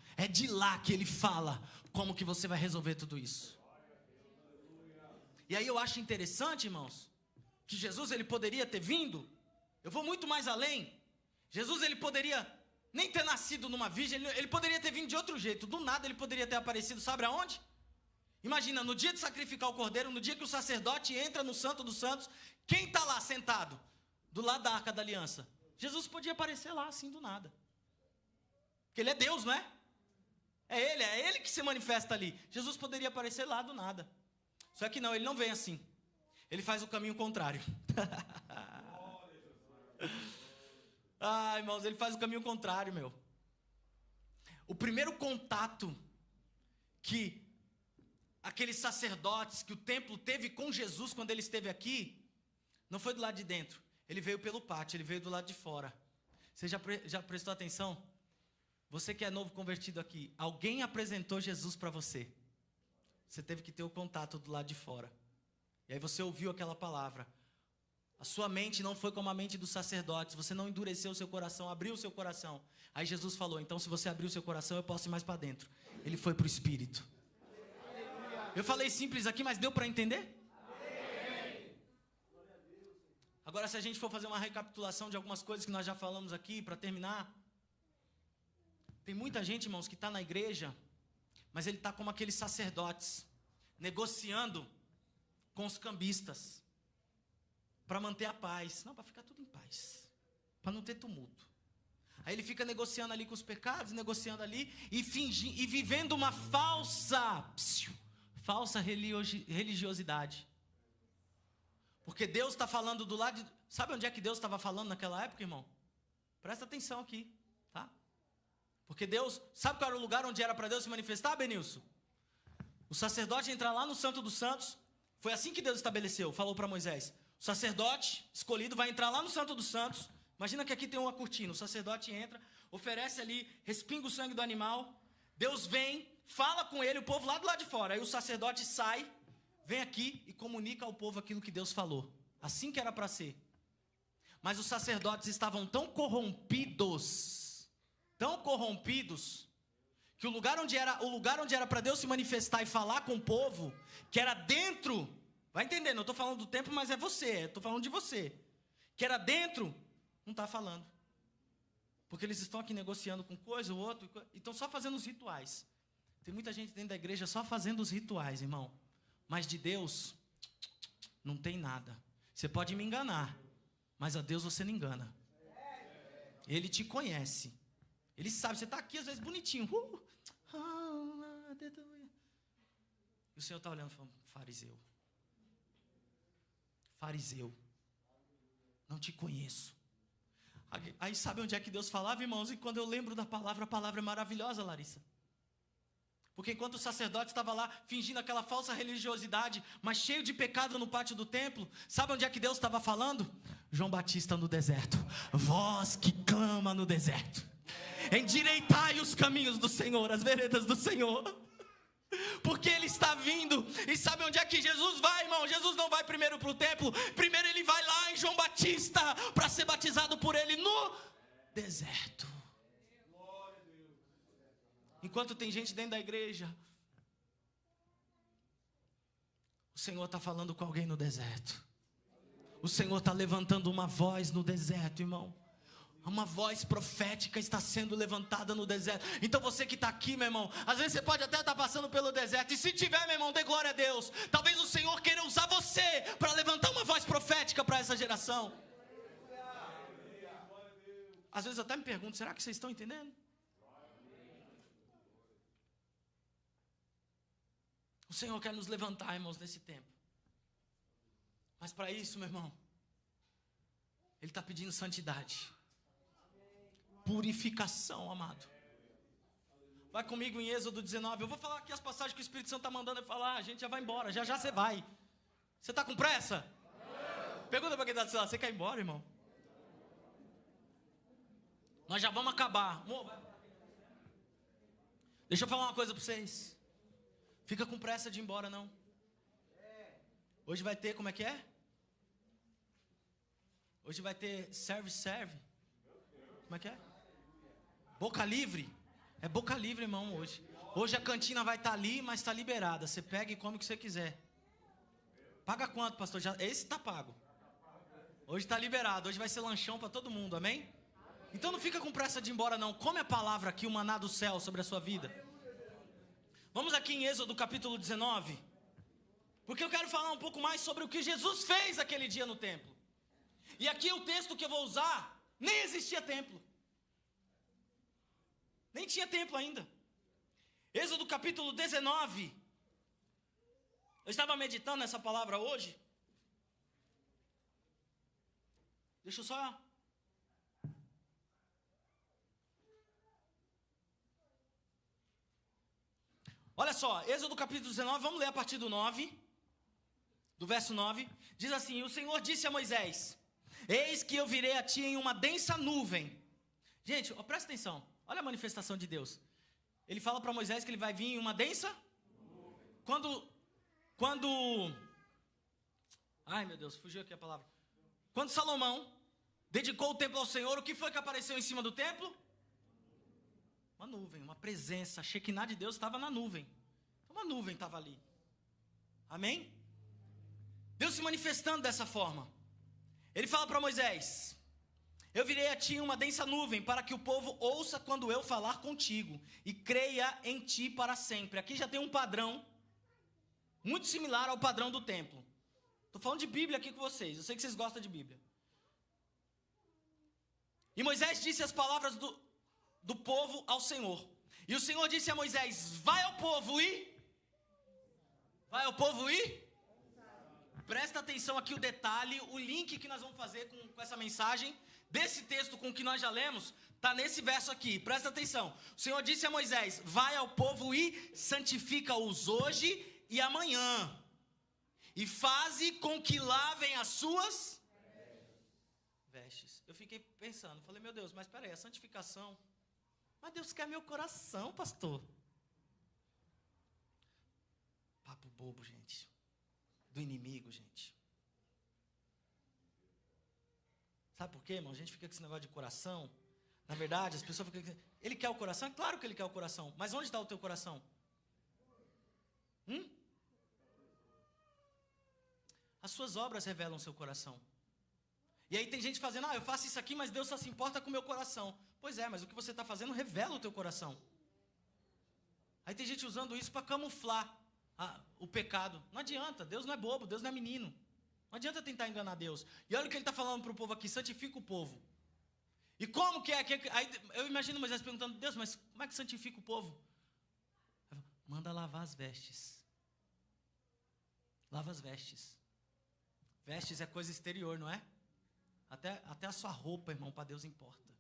que Ele fala como que você vai resolver tudo isso. E aí eu acho interessante, irmãos, que Jesus ele poderia ter vindo. Eu vou muito mais além. Jesus ele poderia nem ter nascido numa virgem, ele poderia ter vindo de outro jeito. Do nada ele poderia ter aparecido, sabe aonde? Imagina, no dia de sacrificar o cordeiro, no dia que o sacerdote entra no Santo dos Santos, quem está lá sentado? Do lado da Arca da Aliança. Jesus podia aparecer lá assim do nada. Porque Ele é Deus, não é? É Ele que se manifesta ali. Jesus poderia aparecer lá do nada. Só que não, Ele não vem assim. Ele faz o caminho contrário. Ai, irmãos, Ele faz o caminho contrário, meu. O primeiro contato que aqueles sacerdotes, que o templo teve com Jesus quando Ele esteve aqui, não foi do lado de dentro. Ele veio pelo pátio, Ele veio do lado de fora. Você já prestou atenção? Você que é novo convertido aqui, alguém apresentou Jesus para você. Você teve que ter o contato do lado de fora. E aí você ouviu aquela palavra. A sua mente não foi como a mente dos sacerdotes. Você não endureceu o seu coração, abriu o seu coração. Aí Jesus falou, então se você abrir o seu coração, eu posso ir mais para dentro. Ele foi para o Espírito. Eu falei simples aqui, mas deu para entender? Agora, se a gente for fazer uma recapitulação de algumas coisas que nós já falamos aqui, para terminar. Tem muita gente, irmãos, que está na igreja, mas ele está como aqueles sacerdotes, negociando com os cambistas, para manter a paz. Não, para ficar tudo em paz, para não ter tumulto. Aí ele fica negociando ali com os pecados, negociando ali, e vivendo uma falsa religiosidade. Porque Deus está falando do lado de... Sabe onde é que Deus estava falando naquela época, irmão? Presta atenção aqui, tá? Porque Deus... Sabe qual era o lugar onde era para Deus se manifestar, Benilson? O sacerdote entrar lá no Santo dos Santos. Foi assim que Deus estabeleceu, falou para Moisés. O sacerdote escolhido vai entrar lá no Santo dos Santos. Imagina que aqui tem uma cortina. O sacerdote entra, oferece ali, respinga o sangue do animal. Deus vem, fala com ele, o povo lá do lado de fora. Aí o sacerdote sai, vem aqui e comunica ao povo aquilo que Deus falou. Assim que era para ser. Mas os sacerdotes estavam tão corrompidos, que o lugar onde era para Deus se manifestar e falar com o povo, que era dentro, vai entender, não estou falando do templo, mas é você, estou falando de você, que era dentro, não está falando. Porque eles estão aqui negociando com coisa, o outro, e estão só fazendo os rituais. Tem muita gente dentro da igreja só fazendo os rituais, irmão. Mas de Deus, não tem nada. Você pode me enganar, mas a Deus você não engana. Ele te conhece. Ele sabe, você está aqui às vezes bonitinho. E o Senhor está olhando e falando, fariseu, não te conheço. Aí sabe onde é que Deus falava, irmãos? E quando eu lembro da palavra, a palavra é maravilhosa, Larissa. Porque enquanto o sacerdote estava lá, fingindo aquela falsa religiosidade, mas cheio de pecado no pátio do templo, sabe onde é que Deus estava falando? João Batista no deserto. Voz que clama no deserto. Endireitai os caminhos do Senhor, as veredas do Senhor. Porque Ele está vindo. E sabe onde é que Jesus vai, irmão? Jesus não vai primeiro para o templo. Primeiro Ele vai lá em João Batista para ser batizado por Ele no deserto. Enquanto tem gente dentro da igreja, o Senhor está falando com alguém no deserto. O Senhor está levantando uma voz no deserto, irmão. Uma voz profética está sendo levantada no deserto. Então você que está aqui, meu irmão, às vezes você pode até estar passando pelo deserto. E se tiver, meu irmão, dê glória a Deus. Talvez o Senhor queira usar você para levantar uma voz profética para essa geração. Às vezes eu até me pergunto, será que vocês estão entendendo? O Senhor quer nos levantar, irmãos, nesse tempo. Mas para isso, meu irmão, Ele está pedindo santidade. Purificação, amado. Vai comigo em Êxodo 19. Eu vou falar aqui as passagens que o Espírito Santo está mandando eu falar. A gente já vai embora, já você vai. Você está com pressa? Pergunta para quem está do seu lado, você quer ir embora, irmão? Nós já vamos acabar. Deixa eu falar uma coisa para vocês. Fica com pressa de ir embora, não. Hoje vai ter, como é que é? Hoje vai ter serve. Como é que é? Boca livre. É boca livre, irmão, hoje. Hoje a cantina vai estar ali, mas está liberada. Você pega e come o que você quiser. Paga quanto, pastor? Esse está pago. Hoje está liberado. Hoje vai ser lanchão para todo mundo, amém? Então não fica com pressa de ir embora, não. Come a palavra aqui, o maná do céu sobre a sua vida. Vamos aqui em Êxodo capítulo 19. Porque eu quero falar um pouco mais sobre o que Jesus fez aquele dia no templo. E aqui o texto que eu vou usar, nem existia templo. Nem tinha templo ainda. Êxodo capítulo 19. Eu estava meditando nessa palavra hoje. Deixa eu só... Olha só, Êxodo capítulo 19, vamos ler a partir do 9. Do verso 9. Diz assim: o Senhor disse a Moisés: eis que eu virei a ti em uma densa nuvem. Gente, presta atenção. Olha a manifestação de Deus. Ele fala para Moisés que ele vai vir em uma densa. Quando... Ai, meu Deus, fugiu aqui a palavra. Quando Salomão dedicou o templo ao Senhor, o que foi que apareceu em cima do templo? Uma nuvem, uma presença. A Shekinah de Deus estava na nuvem. Uma nuvem estava ali. Amém? Deus se manifestando dessa forma. Ele fala para Moisés: eu virei a ti uma densa nuvem, para que o povo ouça quando eu falar contigo, e creia em ti para sempre. Aqui já tem um padrão, muito similar ao padrão do templo. Estou falando de Bíblia aqui com vocês, eu sei que vocês gostam de Bíblia. E Moisés disse as palavras do povo ao Senhor. E o Senhor disse a Moisés: vai ao povo e... Vai ao povo e... Presta atenção aqui o detalhe, o link que nós vamos fazer com essa mensagem, desse texto com o que nós já lemos, está nesse verso aqui, presta atenção. O Senhor disse a Moisés: vai ao povo e santifica-os hoje e amanhã, e faze com que lavem as suas vestes. Eu fiquei pensando, falei, meu Deus, mas peraí, a santificação, mas Deus quer meu coração, pastor. Papo bobo, gente. Do inimigo, gente. Sabe por quê, irmão? A gente fica com esse negócio de coração. Na verdade, as pessoas ficam... Ele quer o coração? É claro que ele quer o coração. Mas onde está o teu coração? As suas obras revelam o seu coração. E aí tem gente fazendo: eu faço isso aqui, mas Deus só se importa com o meu coração. Pois é, mas o que você está fazendo revela o teu coração. Aí tem gente usando isso para camuflar o pecado. Não adianta, Deus não é bobo, Deus não é menino. Não adianta tentar enganar Deus. E olha o que ele está falando para o povo aqui: santifica o povo. E como que é? Aí eu imagino Moisés perguntando: Deus, mas como é que santifica o povo? Manda lavar as vestes. Lava as vestes. Vestes é coisa exterior, não é? Até a sua roupa, irmão, para Deus importa.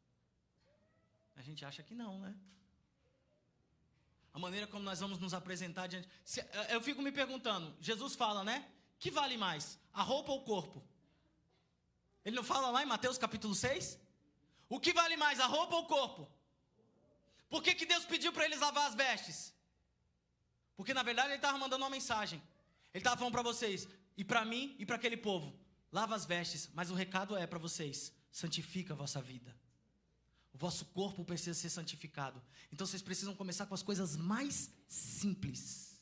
A gente acha que não, né? A maneira como nós vamos nos apresentar diante... Eu fico me perguntando, Jesus fala, né? Que vale mais, a roupa ou o corpo? Ele não fala lá em Mateus capítulo 6? O que vale mais, a roupa ou o corpo? Por que Deus pediu para eles lavar as vestes? Porque na verdade ele estava mandando uma mensagem. Ele estava falando para vocês, e para mim e para aquele povo: lava as vestes, mas o recado é para vocês: santifica a vossa vida. O vosso corpo precisa ser santificado. Então vocês precisam começar com as coisas mais simples.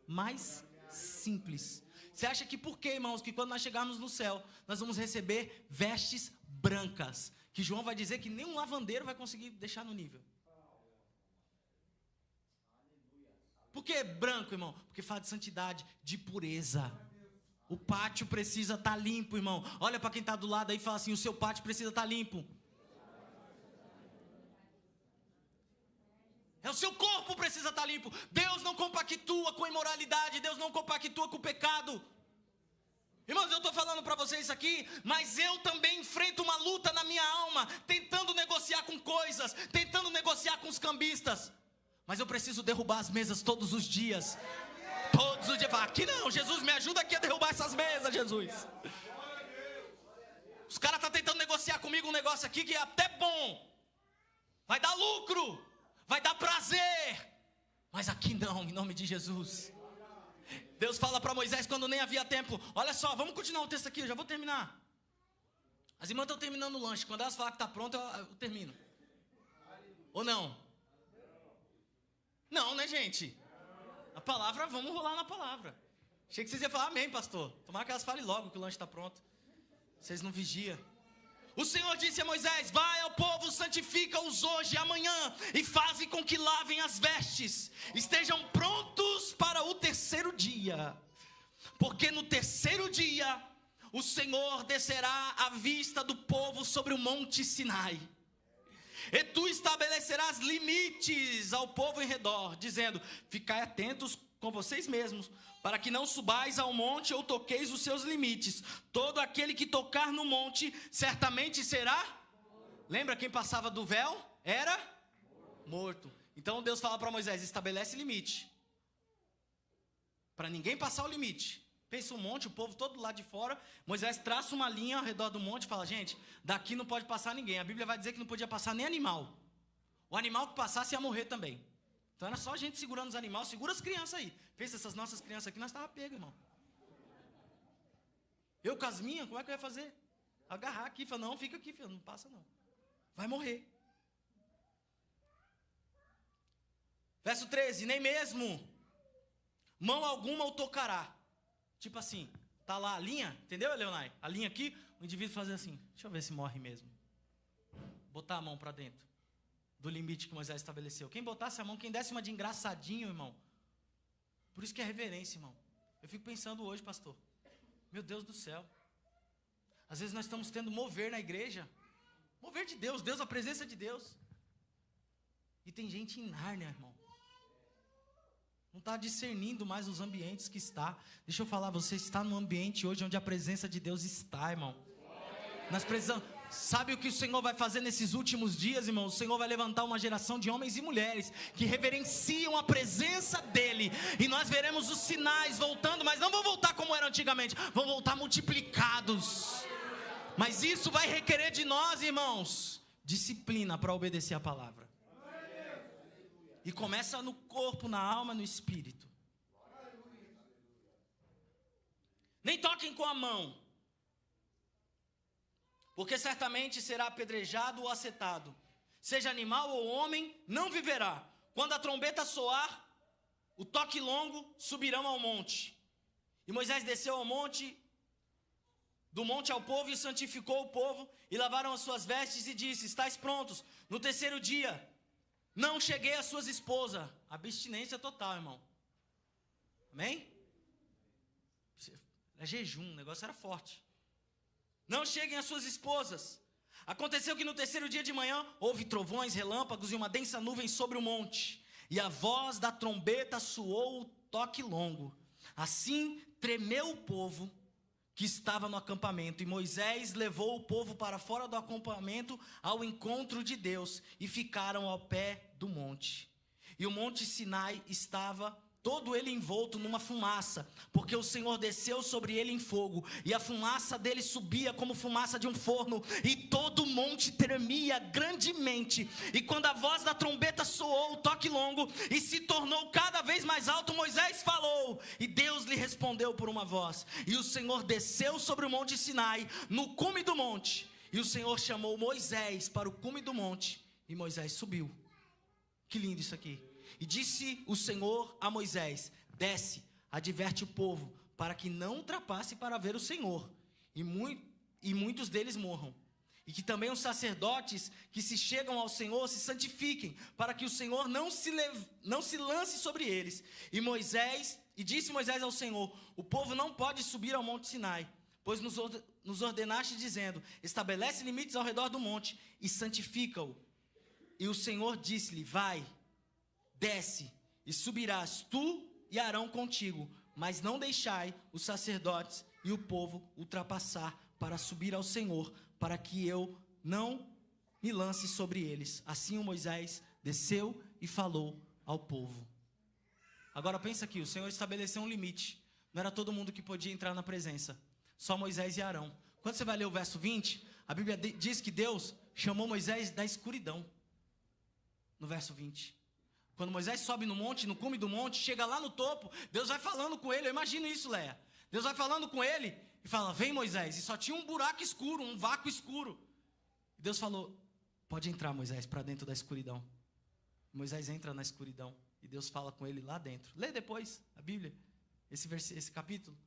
Mais simples. Você acha que por quê, irmãos, que quando nós chegarmos no céu, nós vamos receber vestes brancas? que João vai dizer que nem um lavandeiro vai conseguir deixar no nível. Por que branco, irmão? Porque fala de santidade, de pureza. O pátio precisa estar limpo, irmão. Olha para quem está do lado aí e fala assim, o seu pátio precisa estar limpo. O seu corpo precisa estar limpo. Deus não compactua com a imoralidade. Deus não compactua com o pecado. Irmãos, eu estou falando para vocês isso aqui, mas eu também enfrento uma luta na minha alma, tentando negociar com coisas, tentando negociar com os cambistas. Mas eu preciso derrubar as mesas todos os dias. Todos os dias. Aqui não, Jesus, me ajuda aqui a derrubar essas mesas, Jesus. Os caras estão tentando negociar comigo um negócio aqui que é até bom. Vai dar lucro. Vai dar prazer. Mas aqui não, em nome de Jesus. Deus fala para Moisés quando nem havia tempo. Olha só, vamos continuar o texto aqui, eu já vou terminar. As irmãs estão terminando o lanche. Quando elas falar que está pronto, eu termino. Ou não? Não, né, gente? A palavra, vamos rolar na palavra. Achei que vocês iam falar amém, pastor. Tomara que elas falem logo que o lanche está pronto. Vocês não vigiam. O Senhor disse a Moisés, vai ao povo, santifica-os hoje e amanhã, e faze com que lavem as vestes, estejam prontos para o terceiro dia, porque no terceiro dia, o Senhor descerá à vista do povo sobre o monte Sinai, e tu estabelecerás limites ao povo em redor, dizendo, ficai atentos com vocês mesmos, para que não subais ao monte ou toqueis os seus limites. Todo aquele que tocar no monte, certamente será... Lembra quem passava do véu? Era morto. Então Deus fala para Moisés, estabelece limite. Para ninguém passar o limite. Pensa um monte, o povo todo lá de fora. Moisés traça uma linha ao redor do monte e fala, gente, daqui não pode passar ninguém. A Bíblia vai dizer que não podia passar nem animal. O animal que passasse ia morrer também. Então era só a gente segurando os animais, segura as crianças aí. Pensa, essas nossas crianças aqui, nós estávamos pegos, irmão. Eu com as minhas, como é que eu ia fazer? Agarrar aqui, falar, não, fica aqui, filho, não passa não. Vai morrer. Verso 13, nem mesmo mão alguma o tocará. Tipo assim, tá lá a linha, entendeu, Leonai? A linha aqui, o indivíduo fazer assim, deixa eu ver se morre mesmo. Botar a mão para dentro do limite que Moisés estabeleceu. Quem botasse a mão, quem desse uma de engraçadinho, irmão. Por isso que é reverência, irmão. Eu fico pensando hoje, pastor. Meu Deus do céu. Às vezes nós estamos tendo mover na igreja. Mover de Deus, Deus, a presença de Deus. E tem gente em Nárnia, irmão. Não está discernindo mais os ambientes que está. Deixa eu falar, você está num ambiente hoje onde a presença de Deus está, irmão. Nós precisamos... Sabe o que o Senhor vai fazer nesses últimos dias, irmão? O Senhor vai levantar uma geração de homens e mulheres que reverenciam a presença dEle. E nós veremos os sinais voltando, mas não vão voltar como era antigamente. Vão voltar multiplicados. Mas isso vai requerer de nós, irmãos, disciplina para obedecer a palavra. E começa no corpo, na alma, no espírito. Nem toquem com a mão, porque certamente será apedrejado ou acetado. Seja animal ou homem, não viverá. Quando a trombeta soar, o toque longo, subirão ao monte. E Moisés desceu ao monte, do monte ao povo, e santificou o povo, e lavaram as suas vestes, e disse, estáis prontos. No terceiro dia, não cheguei às suas esposas. Abstinência total, irmão. Amém? É jejum, o negócio era forte. Não cheguem às suas esposas. Aconteceu que no terceiro dia de manhã, houve trovões, relâmpagos e uma densa nuvem sobre o monte. E a voz da trombeta soou o toque longo. Assim tremeu o povo que estava no acampamento. E Moisés levou o povo para fora do acampamento ao encontro de Deus. E ficaram ao pé do monte. E o monte Sinai estava todo ele envolto numa fumaça, porque o Senhor desceu sobre ele em fogo, e a fumaça dele subia como fumaça de um forno, e todo o monte tremia grandemente. E quando a voz da trombeta soou o toque longo, e se tornou cada vez mais alto, Moisés falou, e Deus lhe respondeu por uma voz. E o Senhor desceu sobre o monte Sinai, no cume do monte, e o Senhor chamou Moisés para o cume do monte, e Moisés subiu. Que lindo isso aqui. E disse o Senhor a Moisés, desce, adverte o povo, para que não ultrapasse para ver o Senhor, e muitos deles morram. E que também os sacerdotes que se chegam ao Senhor se santifiquem, para que o Senhor não se lance sobre eles. E disse Moisés ao Senhor: o povo não pode subir ao monte Sinai, pois nos ordenaste dizendo: estabelece limites ao redor do monte e santifica-o. E o Senhor disse-lhe: vai, desce, e subirás tu e Arão contigo, mas não deixai os sacerdotes e o povo ultrapassar para subir ao Senhor, para que eu não me lance sobre eles. Assim o Moisés desceu e falou ao povo. Agora pensa aqui, o Senhor estabeleceu um limite. Não era todo mundo que podia entrar na presença, só Moisés e Arão. Quando você vai ler o verso 20, a Bíblia diz que Deus chamou Moisés da escuridão. No verso 20. Quando Moisés sobe no monte, no cume do monte, chega lá no topo, Deus vai falando com ele. Eu imagino isso, Leia. Deus vai falando com ele e fala: vem, Moisés. E só tinha um buraco escuro, um vácuo escuro. E Deus falou: pode entrar, Moisés, para dentro da escuridão. Moisés entra na escuridão e Deus fala com ele lá dentro. Lê depois a Bíblia, esse capítulo.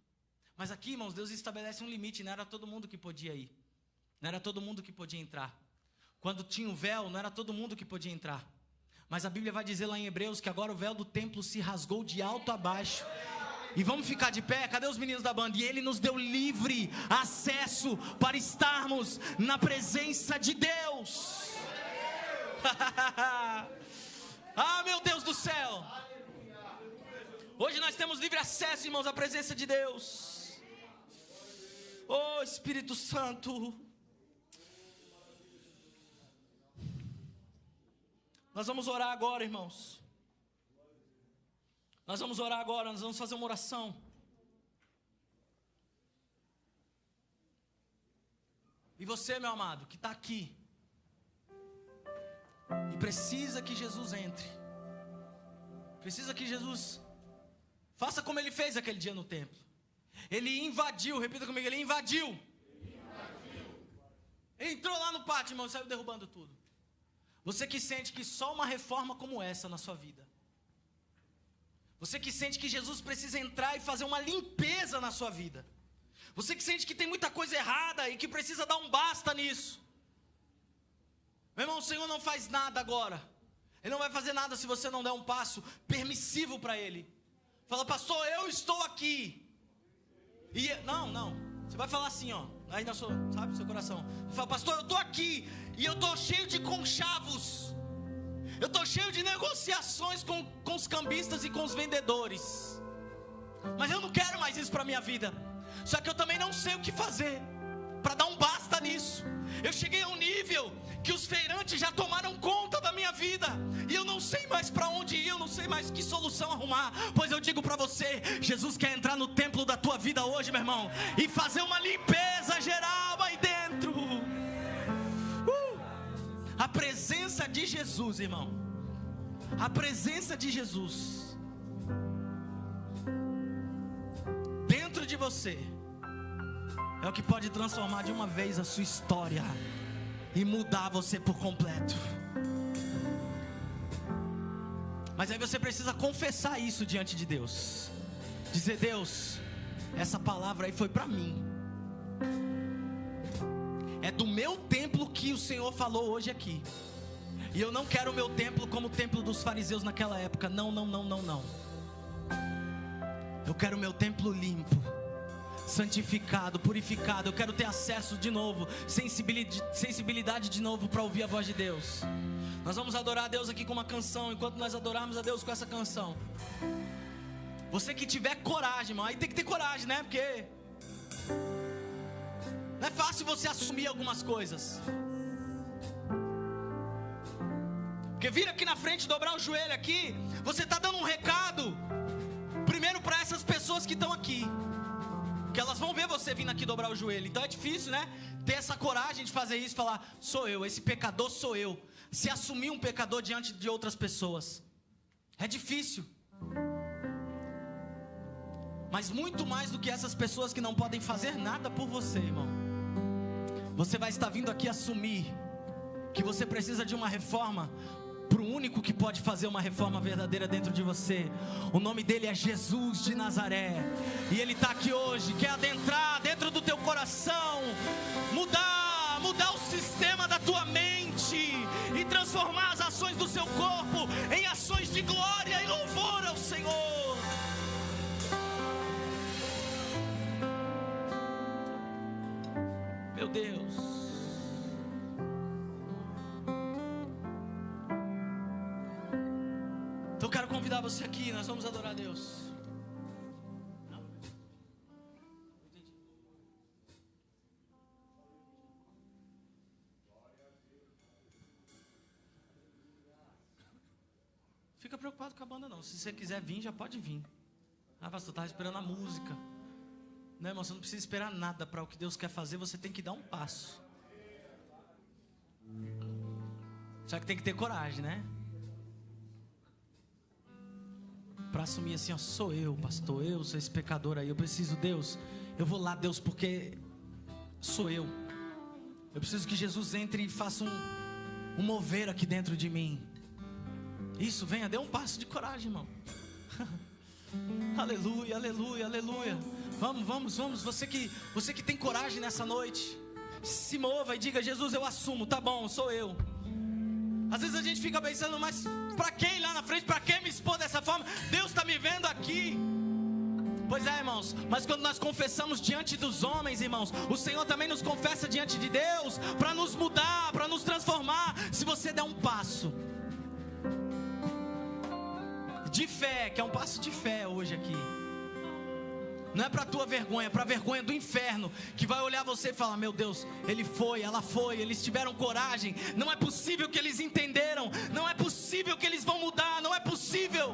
Mas aqui, irmãos, Deus estabelece um limite. Não era todo mundo que podia ir. Não era todo mundo que podia entrar. Quando tinha o véu, não era todo mundo que podia entrar. Mas a Bíblia vai dizer lá em Hebreus que agora o véu do templo se rasgou de alto a baixo. E vamos ficar de pé? Cadê os meninos da banda? E Ele nos deu livre acesso para estarmos na presença de Deus. Ah, meu Deus do céu! Hoje nós temos livre acesso, irmãos, à presença de Deus. Oh, Espírito Santo! Nós vamos orar agora, irmãos. Nós vamos orar agora, nós vamos fazer uma oração. E você, meu amado, que está aqui e precisa que Jesus entre, precisa que Jesus faça como Ele fez aquele dia no templo. Ele invadiu, repita comigo, Ele invadiu. Entrou lá no pátio, irmão, e saiu derrubando tudo. Você que sente que só uma reforma como essa na sua vida, você que sente que Jesus precisa entrar e fazer uma limpeza na sua vida, você que sente que tem muita coisa errada e que precisa dar um basta nisso, meu irmão, o Senhor não faz nada agora. Ele não vai fazer nada se você não der um passo permissivo para Ele. Fala: pastor, eu estou aqui. E não, você vai falar assim, ó, aí na sua, sabe, no seu coração. Você fala: pastor, eu estou aqui e eu estou cheio de conchavos. Eu estou cheio de negociações com os cambistas e com os vendedores. Mas eu não quero mais isso para a minha vida. Só que eu também não sei o que fazer para dar um basta nisso. Eu cheguei a um nível que os feirantes já tomaram conta da minha vida. E eu não sei mais para onde ir, eu não sei mais que solução arrumar. Pois eu digo para você, Jesus quer entrar no templo da tua vida hoje, meu irmão, e fazer uma limpeza geral aí dentro. A presença de Jesus, irmão. A presença de Jesus dentro de você é o que pode transformar de uma vez a sua história e mudar você por completo. Mas aí você precisa confessar isso diante de Deus. Dizer: Deus, essa palavra aí foi para mim. É do meu templo que o Senhor falou hoje aqui. E eu não quero o meu templo como o templo dos fariseus naquela época. Não. Eu quero o meu templo limpo, santificado, purificado. Eu quero ter acesso de novo, sensibilidade de novo para ouvir a voz de Deus. Nós vamos adorar a Deus aqui com uma canção. Enquanto nós adorarmos a Deus com essa canção, você que tiver coragem, irmão, aí tem que ter coragem, né? Porque não é fácil você assumir algumas coisas. Porque vir aqui na frente, dobrar o joelho aqui, você está dando um recado primeiro para essas pessoas que estão aqui, que elas vão ver você vindo aqui dobrar o joelho. Então é difícil, né? Ter essa coragem de fazer isso, falar: sou eu, esse pecador sou eu. Se assumir um pecador diante de outras pessoas é difícil. Mas muito mais do que essas pessoas que não podem fazer nada por você, irmão, você vai estar vindo aqui assumir que você precisa de uma reforma para o único que pode fazer uma reforma verdadeira dentro de você. O nome dele é Jesus de Nazaré. E ele está aqui hoje, quer adentrar dentro do teu coração, mudar o sistema tua mente e transformar as ações do seu corpo em ações de glória e louvor ao Senhor. Meu Deus. Então eu quero convidar você aqui, nós vamos adorar a Deus. Fica preocupado com a banda não, se você quiser vir, já pode vir. Ah, pastor, estava esperando a música. Não, irmão, você não precisa esperar nada para o que Deus quer fazer, você tem que dar um passo. Só que tem que ter coragem, né? Para assumir assim, ó, sou eu, pastor, eu sou esse pecador aí, eu preciso, Deus, eu vou lá, Deus, porque sou eu. Eu preciso que Jesus entre e faça um mover aqui dentro de mim. Isso, venha, dê um passo de coragem, irmão. Aleluia, aleluia, aleluia. Vamos, você que tem coragem nessa noite, se mova e diga: Jesus, eu assumo, tá bom, sou eu. Às vezes a gente fica pensando, mas para quem lá na frente, para quem me expor dessa forma? Deus está me vendo aqui. Pois é, irmãos, mas quando nós confessamos diante dos homens, irmãos, o Senhor também nos confessa diante de Deus, para nos mudar, para nos transformar. Se você der um passo de fé, que é um passo de fé hoje aqui, não é para a tua vergonha, é para a vergonha do inferno, que vai olhar você e falar: meu Deus, ele foi, ela foi, eles tiveram coragem, não é possível que eles entenderam, não é possível que eles vão mudar, não é possível.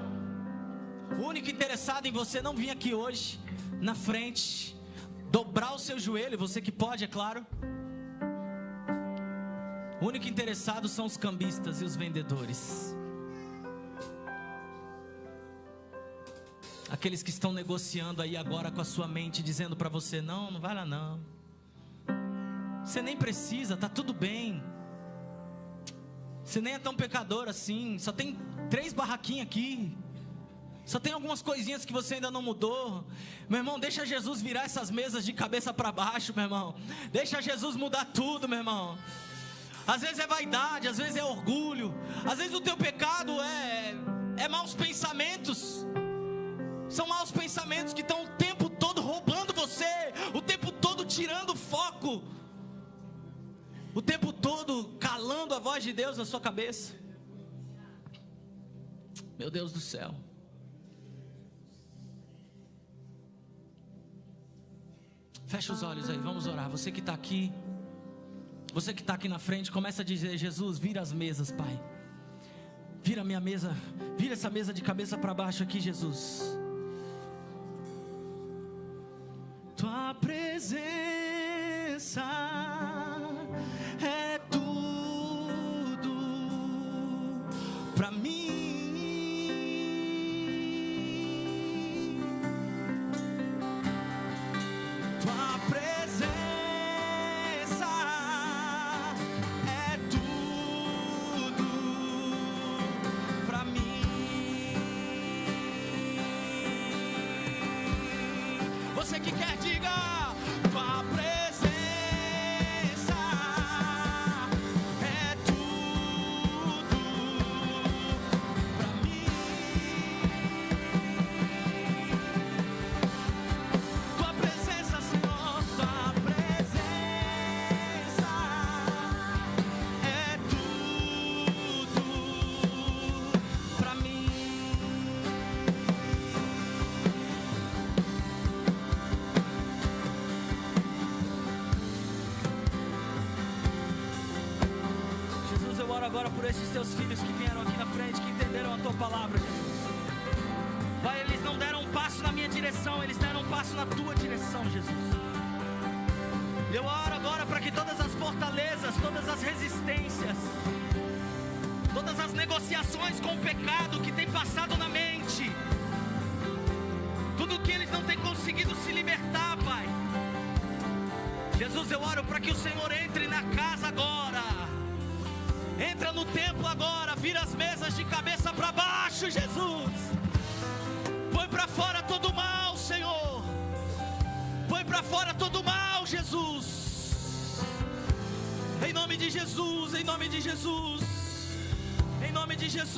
O único interessado em você não vir aqui hoje, na frente, dobrar o seu joelho, você que pode, é claro. O único interessado são os cambistas e os vendedores. Aqueles que estão negociando aí agora com a sua mente, dizendo para você: não vai lá não, você nem precisa, tá tudo bem, você nem é tão pecador assim, só tem 3 barraquinhas aqui, só tem algumas coisinhas que você ainda não mudou. Meu irmão, deixa Jesus virar essas mesas de cabeça para baixo, meu irmão. Deixa Jesus mudar tudo, meu irmão. Às vezes é vaidade, às vezes é orgulho, às vezes o teu pecado é maus pensamentos. São maus pensamentos que estão o tempo todo roubando você, o tempo todo tirando o foco, o tempo todo calando a voz de Deus na sua cabeça. Meu Deus do céu. Fecha os olhos aí, vamos orar. Você que está aqui na frente, começa a dizer: Jesus, vira as mesas, Pai. Vira a minha mesa, vira essa mesa de cabeça para baixo aqui, Jesus. Tua presença é tudo pra mim. Tua presença é tudo pra mim. Você que quer, diga: tua presença é tudo pra mim. Tua presença, Senhor, tua presença é tudo pra mim. Jesus, eu oro agora por esses teus filhos que vieram aqui na frente, que entenderam a tua palavra, Jesus. Pai, eles não deram um passo na minha direção, eles deram um passo na tua direção, Jesus. Eu oro agora para que todas as fortalezas, todas as resistências, todas as negociações com o pecado que tem passado na mente, tudo que eles não têm conseguido se libertar, Pai. Jesus, eu oro para que o Senhor entre na casa agora, entra no templo agora, vira as mesas de cabeça para baixo, Jesus. Põe para fora todo o mal, Senhor. Põe para fora todo o mal, Jesus. Em nome de Jesus. Jesus, em nome de Jesus, em nome de Jesus.